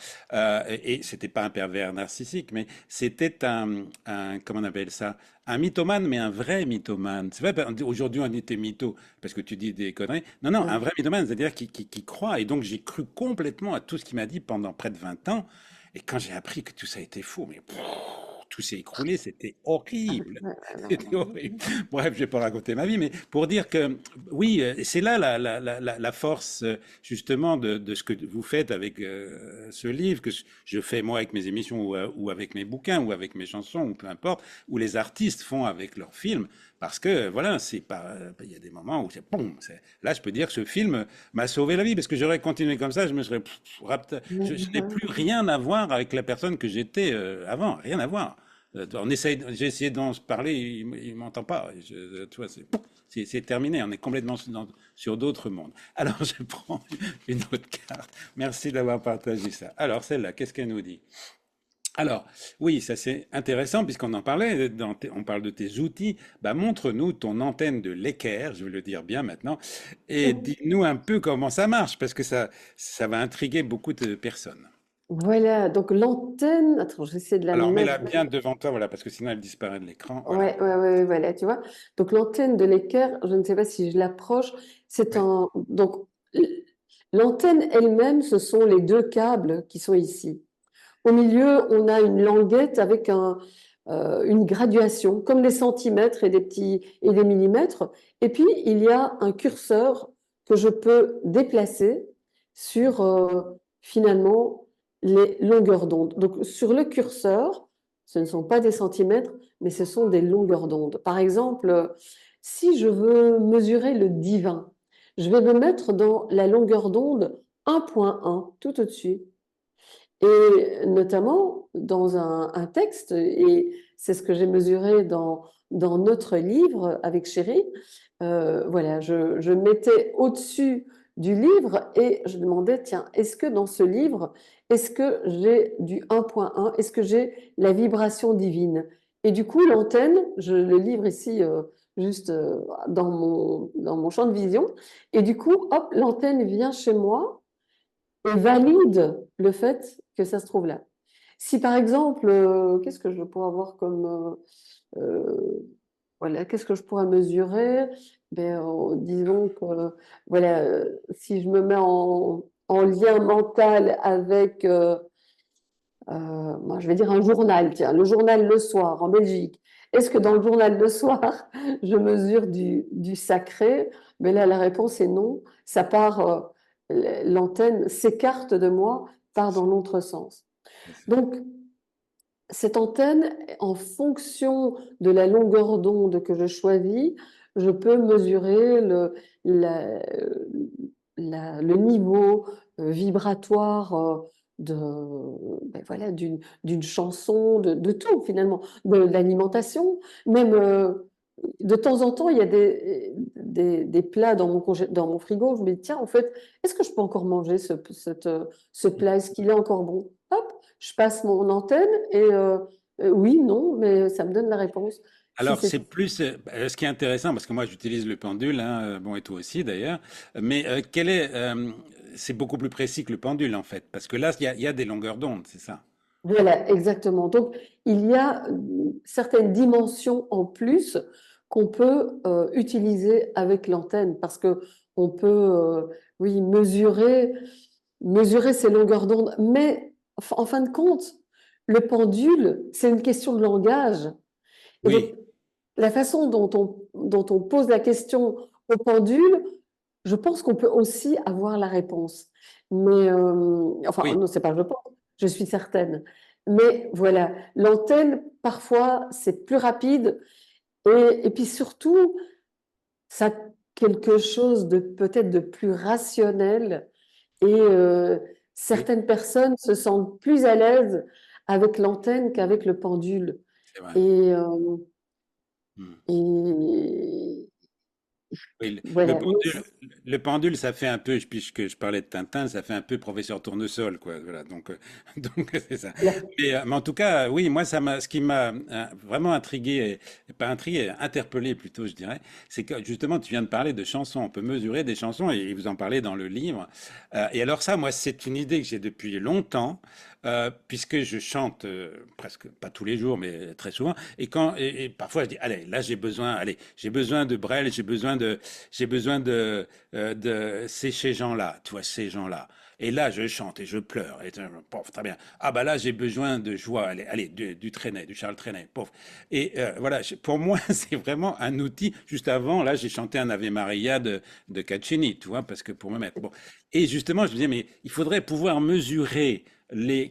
et c'était pas un pervers narcissique, mais c'était comment on appelle ça? Un mythomane, mais un vrai mythomane. C'est vrai, ben, aujourd'hui on était mytho parce que tu dis des conneries. Non, non, un Ouais. vrai mythomane, c'est-à-dire qui croit. Et donc j'ai cru complètement à tout ce qu'il m'a dit pendant près de 20 ans. Et quand j'ai appris que tout ça était faux, mais pff, tout s'est écroulé, c'était Ah ouais, horrible. ouais, ouais, non, C'était non. horrible. Bref, je vais pas raconter ma vie, mais pour dire que oui, c'est là la force justement de ce que vous faites avec ce livre, que je fais moi avec mes émissions ou avec mes bouquins ou avec mes chansons ou peu importe, ou les artistes font avec leurs films, parce que voilà, c'est pas, il y a des moments où c'est bon, là je peux dire que ce film m'a sauvé la vie, parce que j'aurais continué comme ça, je me serais, je n'ai plus rien à voir avec la personne que j'étais avant, rien à voir. J'ai essayé d'en parler, il m'entend pas. Tu vois, c'est terminé. On est complètement sur d'autres mondes. Alors, je prends une autre carte. Merci d'avoir partagé ça. Alors, celle-là, qu'est-ce qu'elle nous dit? Alors, oui, ça c'est intéressant puisqu'on en parlait, on parle de tes outils. Bah, montre-nous ton antenne de l'équerre, je vais le dire bien maintenant, et dis-nous un peu comment ça marche parce que ça va intriguer beaucoup de personnes. Voilà, donc l'antenne, attends, j'essaie de la Alors, mettre. mets-la bien devant toi, voilà, parce que sinon elle disparaît de l'écran. Voilà. Ouais, ouais, ouais, ouais, voilà, tu vois. Donc l'antenne de l'équerre, je ne sais pas si je l'approche, c'est Oui. donc l'antenne elle-même, ce sont les deux câbles qui sont ici. Au milieu, on a une languette avec une graduation, comme des centimètres et des millimètres. Et puis, il y a un curseur que je peux déplacer sur finalement les longueurs d'onde. Donc, sur le curseur, ce ne sont pas des centimètres, mais ce sont des longueurs d'onde. Par exemple, si je veux mesurer le divin, je vais me mettre dans la longueur d'onde 1,1, tout au-dessus. Et notamment dans un texte, et c'est ce que j'ai mesuré dans notre livre avec Chéri, voilà, je mettais au-dessus du livre et je demandais, tiens, est-ce que dans ce livre, est-ce que j'ai du 1.1, est-ce que j'ai la vibration divine? Et du coup, l'antenne, je le livre ici juste dans mon champ de vision, et du coup, hop, l'antenne vient chez moi et valide le fait que ça se trouve là. Si par exemple, qu'est-ce que je pourrais avoir comme voilà, qu'est-ce que je pourrais mesurer? Ben, disons que voilà, si je me mets en lien mental avec, moi, je vais dire un journal, tiens, le journal Le Soir en Belgique. Est-ce que dans le journal Le Soir, je mesure du sacré? Mais là, la réponse est non. Ça part, l'antenne s'écarte de moi, part dans l'autre sens. C'est ça. Donc, cette antenne, en fonction de la longueur d'onde que je choisis, je peux mesurer la- le niveau vibratoire de, ben voilà, d'une chanson, de tout finalement, de l'alimentation. Même de temps en temps, il y a des plats dans mon frigo. Je me dis, tiens, en fait, est-ce que je peux encore manger ce plat? Est-ce qu'il est encore bon? Hop, je passe mon antenne et oui, non, mais ça me donne la réponse. Si Alors, c'est c'est plus ce qui est intéressant, parce que moi j'utilise le pendule, hein, bon, et toi aussi d'ailleurs, mais c'est beaucoup plus précis que le pendule en fait, parce que là, il y a des longueurs d'onde, c'est ça. voilà, exactement. Donc, il y a certaines dimensions en plus qu'on peut utiliser avec l'antenne parce que on peut, oui, mesurer ces longueurs d'onde. Mais en fin de compte, le pendule, c'est une question de langage. Et donc, Oui, la façon dont on pose la question au pendule, je pense qu'on peut aussi avoir la réponse. Mais, enfin, oui. non, c'est pas je pense, je suis certaine. Mais voilà, l'antenne, parfois, c'est plus rapide et puis surtout, ça a quelque chose de peut-être de plus rationnel et Oui, certaines personnes se sentent plus à l'aise avec l'antenne qu'avec le pendule. c'est vrai. Et, Hmm. et Oui, voilà. le pendule, ça fait un peu, puisque je parlais de Tintin, ça fait un peu professeur Tournesol, quoi. Voilà, donc, donc c'est ça. Mais en tout cas, oui, moi, ce qui m'a vraiment intrigué, et pas intrigué, interpellé plutôt, je dirais, c'est que justement, tu viens de parler de chansons. On peut mesurer des chansons, et vous en parlez dans le livre. Et alors ça, moi, c'est une idée que j'ai depuis longtemps, puisque je chante presque pas tous les jours, mais très souvent. Et parfois, je dis, allez, là, j'ai besoin de Brel, j'ai besoin de ces gens-là, tu vois, ces gens-là. Et là, je chante et je pleure. Et, pof, très bien. Ah bah là, j'ai besoin de joie. Allez, du Trenet, du Charles Trenet. Pof. Et voilà, pour moi, c'est vraiment un outil. Juste avant, là, j'ai chanté un Ave Maria de Caccini, tu vois, parce que pour me mettre. Bon. Et justement, je me disais, mais il faudrait pouvoir mesurer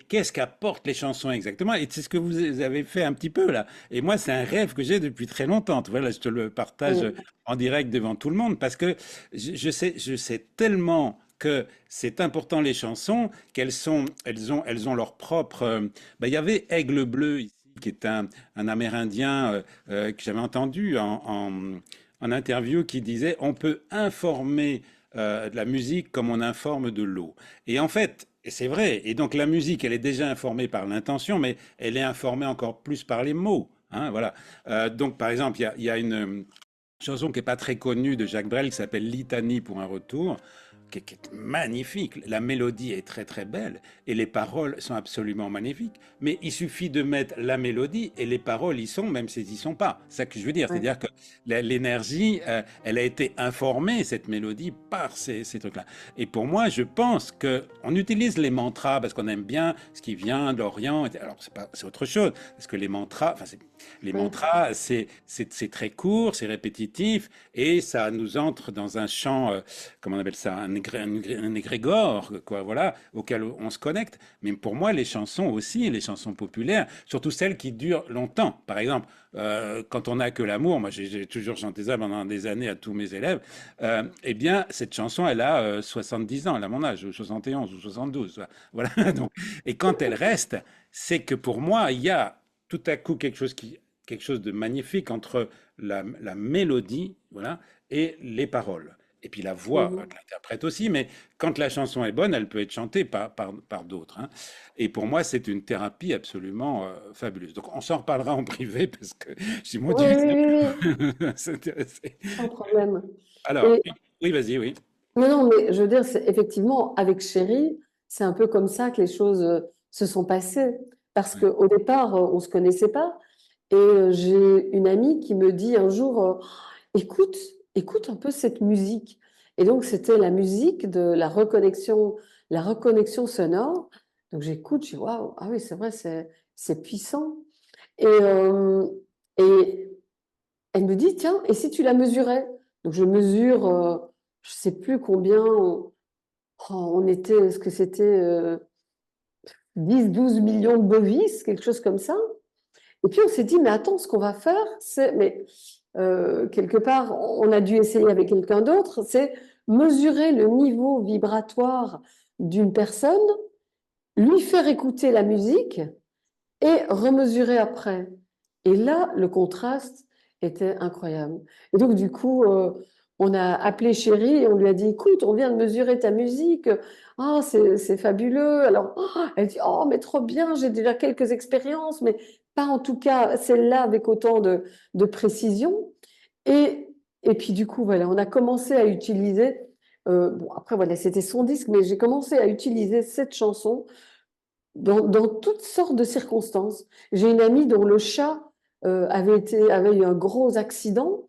qu'est-ce qu'apportent les chansons exactement. Et c'est ce que vous avez fait un petit peu là. Et moi, c'est un rêve que j'ai depuis très longtemps. Tu vois, là, je te le partage Mm. en direct devant tout le monde parce que je sais tellement que c'est important les chansons elles ont leur propre. Ben, il y avait Aigle Bleu ici, qui est un Amérindien que j'avais entendu en interview qui disait on peut informer de la musique comme on informe de l'eau. Et en fait, et c'est vrai. Et donc la musique, elle est déjà informée par l'intention, mais elle est informée encore plus par les mots. Hein, voilà. Donc par exemple, il y a une chanson qui n'est pas très connue de Jacques Brel qui s'appelle Litanie pour un retour, qui est magnifique. La mélodie est très très belle et les paroles sont absolument magnifiques. Mais il suffit de mettre la mélodie et les paroles y sont, même si elles y sont pas. C'est ça que je veux dire. Ouais. C'est-à-dire que l'énergie, elle a été informée, cette mélodie, par ces trucs-là. Et pour moi, je pense que on utilise les mantras parce qu'on aime bien ce qui vient de l'Orient. Alors c'est autre chose parce que les mantras, les Mm. mantras, c'est très court, c'est répétitif et ça nous entre dans un champ, comment on appelle ça, un égrégore, quoi, voilà, auquel on se connecte. Mais pour moi, les chansons aussi, les chansons populaires, surtout celles qui durent longtemps. Par exemple, quand on n'a que l'amour, moi j'ai toujours chanté ça pendant des années à tous mes élèves, eh bien, cette chanson, elle a 70 ans, elle a mon âge, ou 71 ou 72. Voilà. Donc, et quand elle reste, c'est que pour moi, il y a tout à coup quelque chose de magnifique entre la mélodie, voilà, et les paroles. Et puis la voix de Mhm. l'interprète aussi, mais quand la chanson est bonne, elle peut être chantée par d'autres, hein. Et pour moi, c'est une thérapie absolument fabuleuse. Donc on s'en reparlera en privé parce que si moi Oui, tu oui, oui, oui, s'intéresser. sans problème. Alors, Et oui, vas-y, oui. non, non, mais je veux dire, c'est effectivement, avec Chéri, c'est un peu comme ça que les choses se sont passées. Parce Ouais. qu'au départ, on ne se connaissait pas. Et j'ai une amie qui me dit un jour, écoute, écoute un peu cette musique. Et donc, c'était la musique de la reconnexion sonore. Donc, j'écoute, je dis, waouh, ah oui, c'est vrai, c'est puissant. Et, et elle me dit, tiens, et si tu la mesurais? Donc, je mesure, je sais plus combien, on était, est-ce que c'était 10, 12 millions de bovis, quelque chose comme ça. Et puis on s'est dit, mais attends, ce qu'on va faire, c'est, mais quelque part, on a dû essayer avec quelqu'un d'autre, c'est mesurer le niveau vibratoire d'une personne, lui faire écouter la musique et remesurer après. Et là, le contraste était incroyable. Et donc, du coup, on a appelé Chéri et on lui a dit, écoute, on vient de mesurer ta musique. Ah, c'est fabuleux. Alors, oh, elle dit, oh, mais trop bien, j'ai déjà quelques expériences, mais pas en tout cas celle-là avec autant de précision. Et, et puis, du coup, voilà, on a commencé à utiliser, bon, après, voilà, c'était son disque, mais j'ai commencé à utiliser cette chanson dans toutes sortes de circonstances. J'ai une amie dont le chat avait eu un gros accident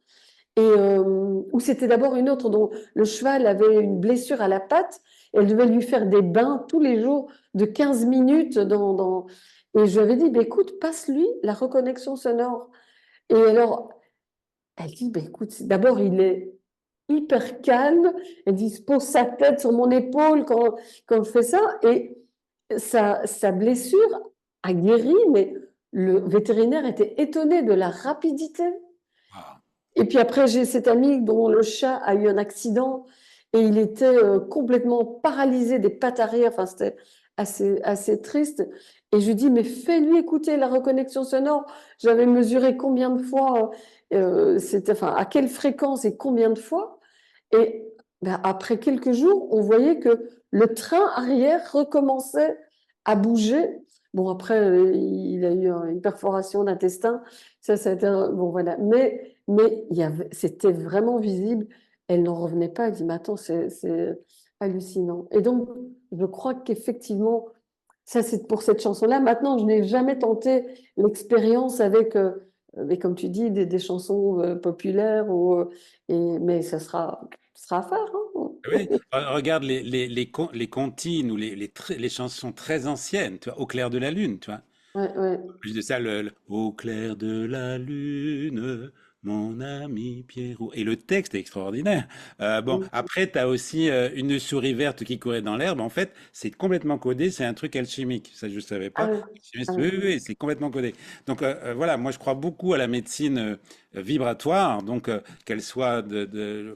et où c'était d'abord une autre dont le cheval avait une blessure à la patte. Elle devait lui faire des bains tous les jours de 15 minutes et je lui avais dit, bah, écoute, passe-lui la reconnexion sonore. Et alors, elle dit, bah, écoute, d'abord, il est hyper calme. Elle dit, il se pose sa tête sur mon épaule quand je fais ça. Et sa blessure a guéri, mais le vétérinaire était étonné de la rapidité. Ah, Et puis après, j'ai cette amie dont le chat a eu un accident et il était complètement paralysé des pattes arrière. Enfin, c'était assez triste. Et je lui dis, mais fais-lui écouter la reconnexion sonore. J'avais mesuré combien de fois, c'était, enfin, à quelle fréquence et combien de fois. Et ben, après quelques jours, on voyait que le train arrière recommençait à bouger. Bon, après, il a eu une perforation d'intestin. Ça a été bon, voilà. Mais c'était vraiment visible. Elle n'en revenait pas. Elle dit, mais attends, c'est hallucinant. Et donc, je crois qu'effectivement, ça, c'est pour cette chanson-là. Maintenant, je n'ai jamais tenté l'expérience avec, mais comme tu dis, des chansons populaires. Mais ça sera à faire, hein. oui, regarde les comptines ou les chansons très anciennes, tu vois, Au clair de la lune, tu vois. Ouais, ouais, Plus de ça, Au clair de la lune, mon ami Pierrot. Et le texte est extraordinaire. Bon, mm. après, tu as aussi une souris verte qui courait dans l'herbe. En fait, c'est complètement codé, c'est un truc alchimique. Ça, je ne savais Ah pas. oui, ah Oui, oui. oui, oui, c'est complètement codé. Donc voilà, moi je crois beaucoup à la médecine vibratoire, donc qu'elle soit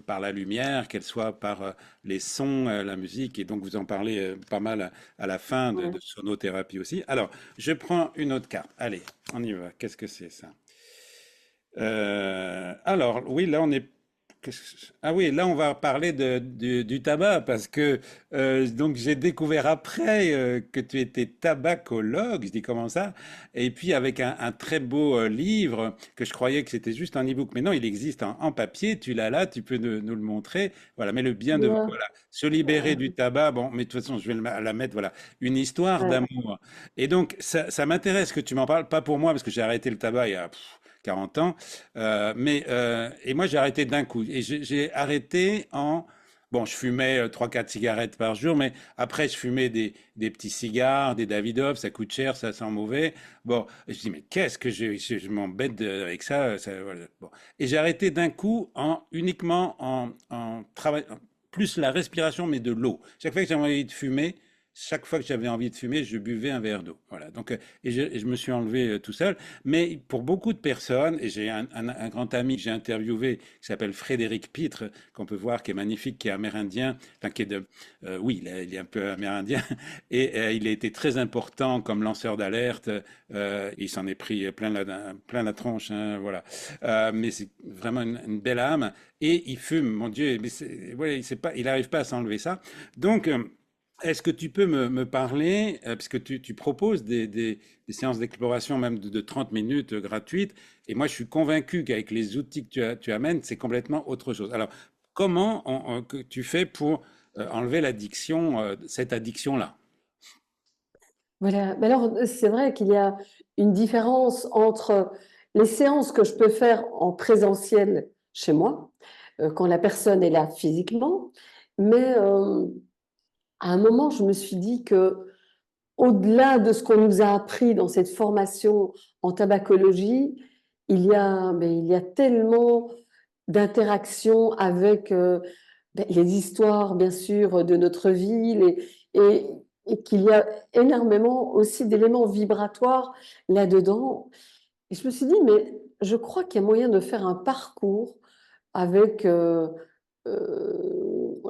par la lumière, qu'elle soit par les sons, la musique. Et donc vous en parlez pas mal à la fin de Ouais. sonothérapie aussi. Alors, je prends une autre carte. Allez, on y va. Qu'est-ce que c'est ça? Alors, oui, là, on est. Ah oui, là, on va parler du tabac parce que donc j'ai découvert après que tu étais tabacologue. Je dis comment ça? Et puis avec un très beau livre que je croyais que c'était juste un e-book, mais non, il existe en papier. Tu l'as là, tu peux nous le montrer. Voilà, mais le bien de Ouais, voilà, se libérer du tabac. Bon, mais de toute façon, je vais la mettre. Voilà, une histoire ouais. d'amour. Et donc ça m'intéresse que tu m'en parles, pas pour moi parce que j'ai arrêté le tabac il y a 40 ans. Et moi, j'ai arrêté d'un coup. Et j'ai arrêté en. Bon, je fumais 3-4 cigarettes par jour, mais après, je fumais des petits cigares, des Davidoff, ça coûte cher, ça sent mauvais. Bon, je dis, mais qu'est-ce que je m'embête avec ça, voilà. Bon. Et j'ai arrêté d'un coup uniquement en travaillant, plus la respiration, mais de l'eau. Chaque fois que j'ai envie de fumer, chaque fois que j'avais envie de fumer, je buvais un verre d'eau. Voilà. Donc, et je me suis enlevé tout seul. Mais pour beaucoup de personnes, et j'ai un grand ami que j'ai interviewé qui s'appelle Frédéric Pitre, qu'on peut voir, qui est magnifique, qui est amérindien, enfin qui est oui, il est un peu amérindien, et il a été très important comme lanceur d'alerte. Il s'en est pris plein la tronche, hein, voilà. Mais c'est vraiment une belle âme. Et il fume, mon Dieu, mais ouais, il n'arrive pas à s'enlever ça. Donc, est-ce que tu peux me parler, parce que tu proposes des séances d'exploration même de 30 minutes gratuites, et moi je suis convaincu qu'avec les outils que tu amènes, c'est complètement autre chose. Alors, comment que tu fais pour enlever l'addiction, cette addiction-là? Voilà. Mais alors, c'est vrai qu'il y a une différence entre les séances que je peux faire en présentiel chez moi, quand la personne est là physiquement, mais à un moment, je me suis dit que au-delà de ce qu'on nous a appris dans cette formation en tabacologie, il y a tellement d'interactions avec les histoires, bien sûr, de notre ville et, et qu'il y a énormément aussi d'éléments vibratoires là-dedans. Et je me suis dit, mais je crois qu'il y a moyen de faire un parcours avec,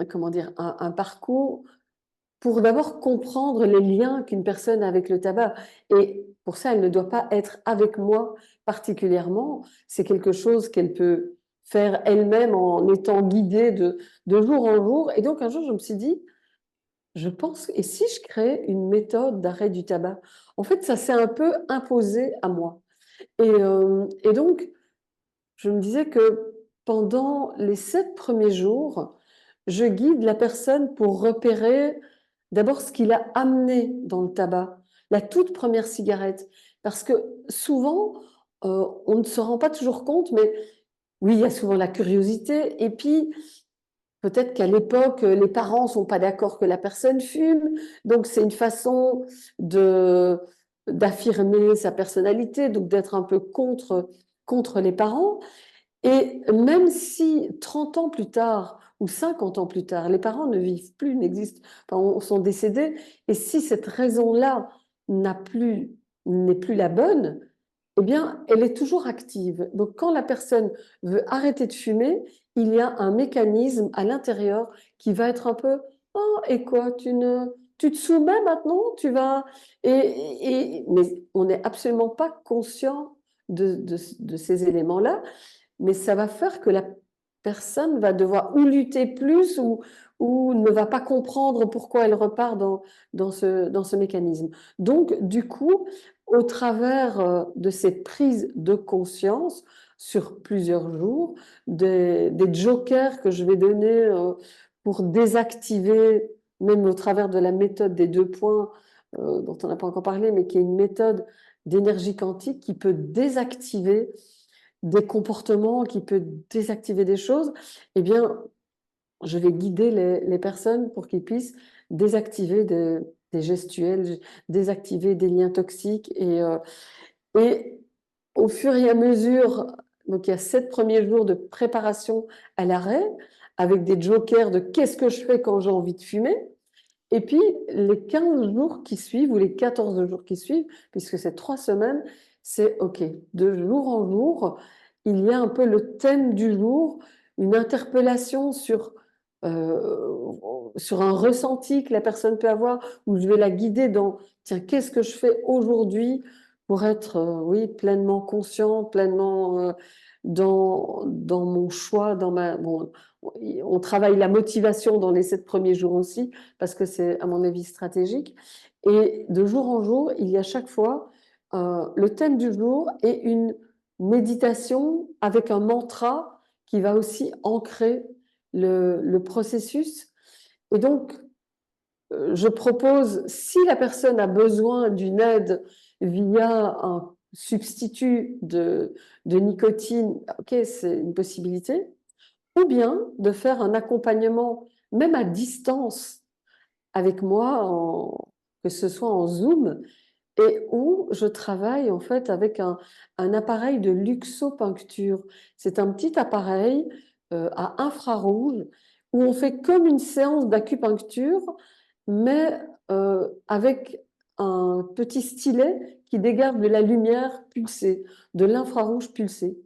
comment dire, un parcours pour d'abord comprendre les liens qu'une personne a avec le tabac. Et pour ça, elle ne doit pas être avec moi particulièrement. C'est quelque chose qu'elle peut faire elle-même en étant guidée de jour en jour. Et donc un jour, je me suis dit, je pense, et si je crée une méthode d'arrêt du tabac? En fait, ça s'est un peu imposé à moi. Et donc, je me disais que pendant les 7 premiers jours, je guide la personne pour repérer d'abord ce qui l'a amené dans le tabac, la toute première cigarette. Parce que souvent, on ne se rend pas toujours compte, mais oui, il y a souvent la curiosité et puis peut-être qu'à l'époque, les parents sont pas d'accord que la personne fume, donc c'est une façon de d'affirmer sa personnalité, donc d'être un peu contre les parents. Et même si 30 ans plus tard ou 50 ans plus tard, les parents ne vivent plus, n'existent, enfin, sont décédés, et si cette raison-là n'est plus la bonne, eh bien, elle est toujours active. Donc, quand la personne veut arrêter de fumer, il y a un mécanisme à l'intérieur qui va être un peu, oh, et quoi, tu te soumets maintenant, tu vas, mais on n'est absolument pas conscient de ces éléments-là, mais ça va faire que la personne va devoir ou lutter plus ou ne va pas comprendre pourquoi elle repart dans ce mécanisme. Donc, du coup, au travers de cette prise de conscience sur plusieurs jours, des jokers que je vais donner pour désactiver, même au travers de la méthode des 2 points, dont on n'a pas encore parlé, mais qui est une méthode d'énergie quantique qui peut désactiver des comportements, qui peut désactiver des choses, eh bien, je vais guider les personnes pour qu'ils puissent désactiver des gestuels, désactiver des liens toxiques. Et au fur et à mesure, donc il y a 7 premiers jours de préparation à l'arrêt, avec des jokers de qu'est-ce que je fais quand j'ai envie de fumer. Et puis, les 15 jours qui suivent, ou les 14 jours qui suivent, puisque c'est 3 semaines, c'est OK. De jour en jour, il y a un peu le thème du jour, une interpellation sur un ressenti que la personne peut avoir, où je vais la guider dans, tiens, qu'est-ce que je fais aujourd'hui pour être, oui, pleinement consciente, pleinement dans mon choix, bon, on travaille la motivation dans les 7 premiers jours aussi, parce que c'est, à mon avis, stratégique. Et de jour en jour, il y a chaque fois le thème du jour et une méditation avec un mantra qui va aussi ancrer le processus. Et donc, je propose, si la personne a besoin d'une aide via un substitut de nicotine, ok, c'est une possibilité, ou bien de faire un accompagnement, même à distance, avec moi, que ce soit en Zoom, et où je travaille en fait avec un appareil de luxopuncture. C'est un petit appareil à infrarouge où on fait comme une séance d'acupuncture mais avec un petit stylet qui dégage de la lumière pulsée, de l'infrarouge pulsé.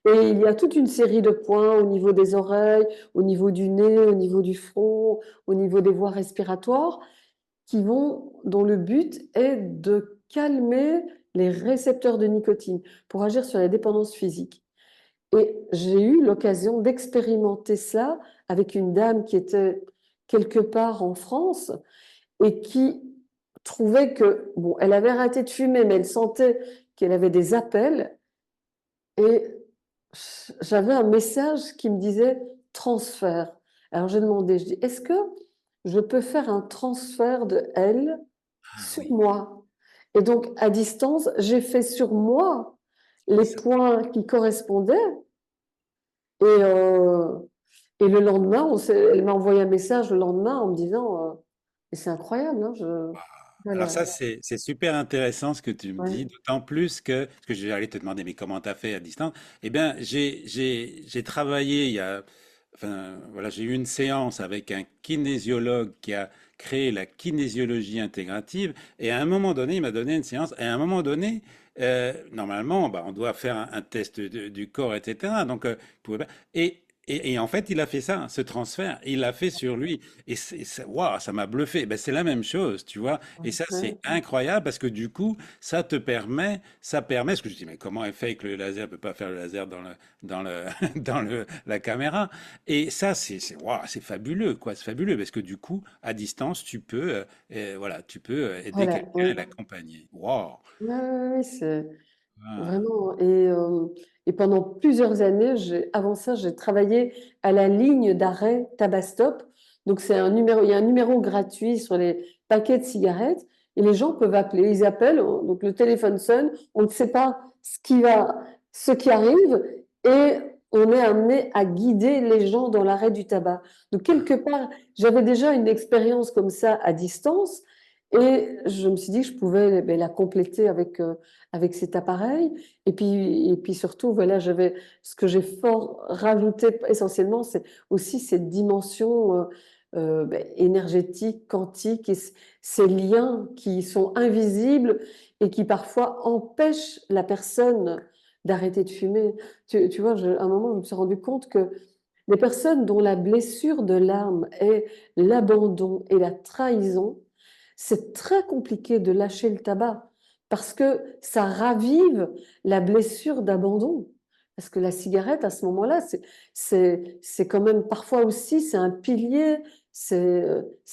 Et il y a toute une série de points au niveau des oreilles, au niveau du nez, au niveau du front, au niveau des voies respiratoires, dont le but est de calmer les récepteurs de nicotine pour agir sur la dépendance physique. Et j'ai eu l'occasion d'expérimenter ça avec une dame qui était quelque part en France et qui trouvait que, bon, elle avait arrêté de fumer, mais elle sentait qu'elle avait des appels. Et j'avais un message qui me disait transfert. Alors j'ai demandé, je dis, est-ce que je peux faire un transfert de elle Ah sur oui, moi? Et donc à distance, j'ai fait sur moi c'est les ça. points qui correspondaient. Et, euh, et le lendemain, elle m'a envoyé un message le lendemain en me disant, et c'est incroyable, hein, Alors voilà, ça, c'est super intéressant ce que tu me dis, ouais, d'autant plus que, parce que j'allais te demander, mais comment tu as fait à distance? Eh bien, j'ai travaillé enfin, voilà, j'ai eu une séance avec un kinésiologue qui a créé la kinésiologie intégrative, et à un moment donné, il m'a donné une séance, et à un moment donné, normalement, bah, on doit faire un test du corps, etc. Donc, il pouvait pas- et en fait, il a fait ça, ce transfert, il l'a fait sur lui. Et waouh, ça m'a bluffé. Ben, c'est la même chose, tu vois. Et ça, c'est ouais, incroyable parce que du coup, ça permet, parce que je dis, mais comment est fait que le laser ne peut pas faire le laser dans le, la caméra? Et ça, waouh, c'est fabuleux, quoi. C'est fabuleux parce que du coup, à distance, voilà, tu peux aider voilà, quelqu'un et oui. l'accompagner. Waouh. Ouais, ouais, ouais, c'est Ah, vraiment. Et pendant plusieurs années, avant ça, j'ai travaillé à la ligne d'arrêt tabac-stop. Donc, il y a un numéro gratuit sur les paquets de cigarettes et les gens peuvent appeler. Ils appellent, donc le téléphone sonne, on ne sait pas ce qui arrive et on est amené à guider les gens dans l'arrêt du tabac. Donc, quelque part, j'avais déjà une expérience comme ça à distance. Et je me suis dit que je pouvais la compléter avec cet appareil. Et puis surtout, voilà, ce que j'ai fort rajouté essentiellement, c'est aussi cette dimension énergétique, quantique, et ces liens qui sont invisibles et qui parfois empêchent la personne d'arrêter de fumer. Tu vois, à un moment, je me suis rendu compte que les personnes dont la blessure de l'âme est l'abandon et la trahison, c'est très compliqué de lâcher le tabac parce que ça ravive la blessure d'abandon. Parce que la cigarette, à ce moment-là, c'est quand même parfois aussi, c'est un pilier, c'est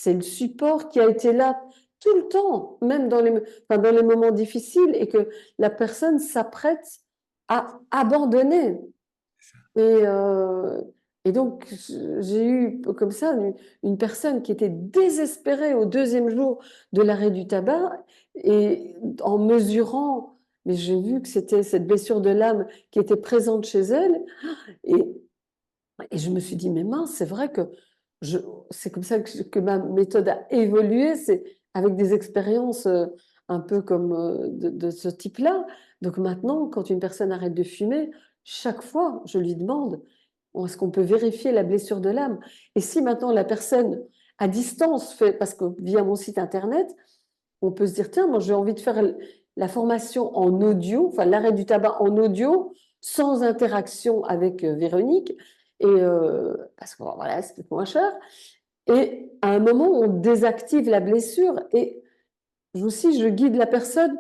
le support qui a été là tout le temps, même enfin, dans les moments difficiles, et que la personne s'apprête à abandonner. Et, euh, et donc, j'ai eu comme ça une personne qui était désespérée au deuxième jour de l'arrêt du tabac et en mesurant, mais j'ai vu que c'était cette blessure de l'âme qui était présente chez elle et, et je me suis dit, mais mince, c'est vrai que je, c'est comme ça que ma méthode a évolué, c'est avec des expériences un peu comme de ce type-là. Donc maintenant, quand une personne arrête de fumer, chaque fois, je lui demande, est-ce qu'on peut vérifier la blessure de l'âme? Et si maintenant la personne à distance fait, parce que via mon site internet, on peut se dire, tiens, moi j'ai envie de faire la formation en audio, enfin l'arrêt du tabac en audio, sans interaction avec Véronique, parce que voilà, c'est peut-être moins cher. Et à un moment, on désactive la blessure et aussi, je guide la personne,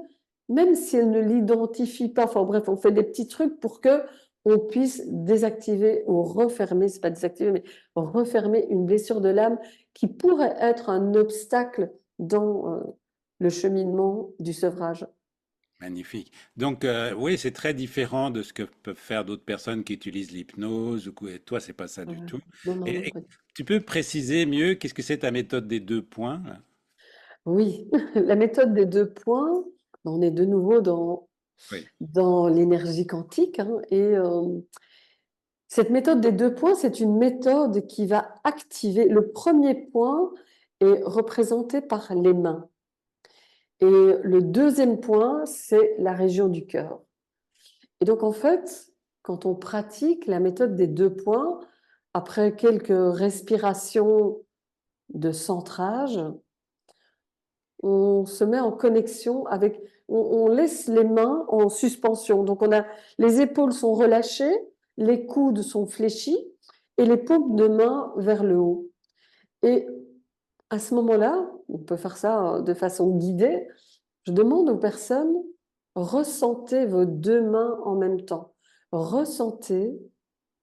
même si elle ne l'identifie pas. Enfin bref, on fait des petits trucs pour que on puisse désactiver ou refermer, c'est pas désactiver, mais refermer une blessure de l'âme qui pourrait être un obstacle dans le cheminement du sevrage. magnifique. Donc, oui, c'est très différent de ce que peuvent faire d'autres personnes qui utilisent l'hypnose. Et toi, c'est pas ça du Ouais. tout. Non, non, non, Et tu peux préciser mieux qu'est-ce que c'est ta méthode des deux points, là? oui, la méthode des deux points, on est de nouveau Oui, dans l'énergie quantique, hein, cette méthode des deux points, c'est une méthode qui va activer. Le premier point est représenté par les mains. Et le deuxième point, c'est la région du cœur. Et donc, en fait, quand on pratique la méthode des deux points, après quelques respirations de centrage, on se met en connexion avec, on laisse les mains en suspension. Donc on a, les épaules sont relâchées, les coudes sont fléchis et les paumes de main vers le haut. Et à ce moment-là, on peut faire ça de façon guidée. Je demande aux personnes, ressentez vos deux mains en même temps. Ressentez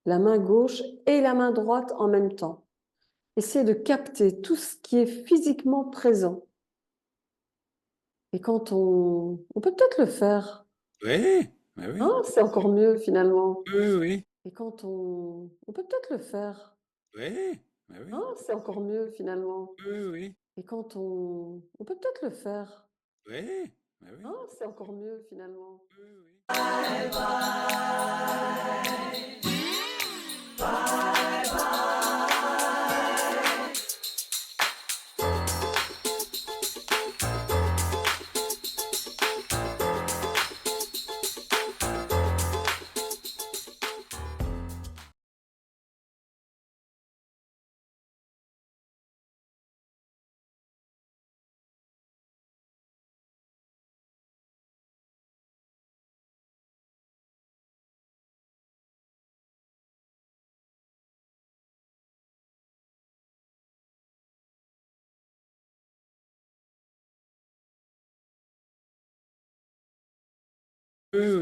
la main gauche et la main droite en même temps. Essayez de capter tout ce qui est physiquement présent. Et quand on peut peut-être le faire, Oui, bah oui, hein, c'est encore mieux finalement. oui, oui, oui, Et quand on peut peut-être le faire, oui, bah oui, hein, c'est encore mieux finalement. oui, oui, oui, Et quand on peut peut-être le faire, oui, bah oui, hein, c'est encore mieux finalement. oui, oui. Oui, oui.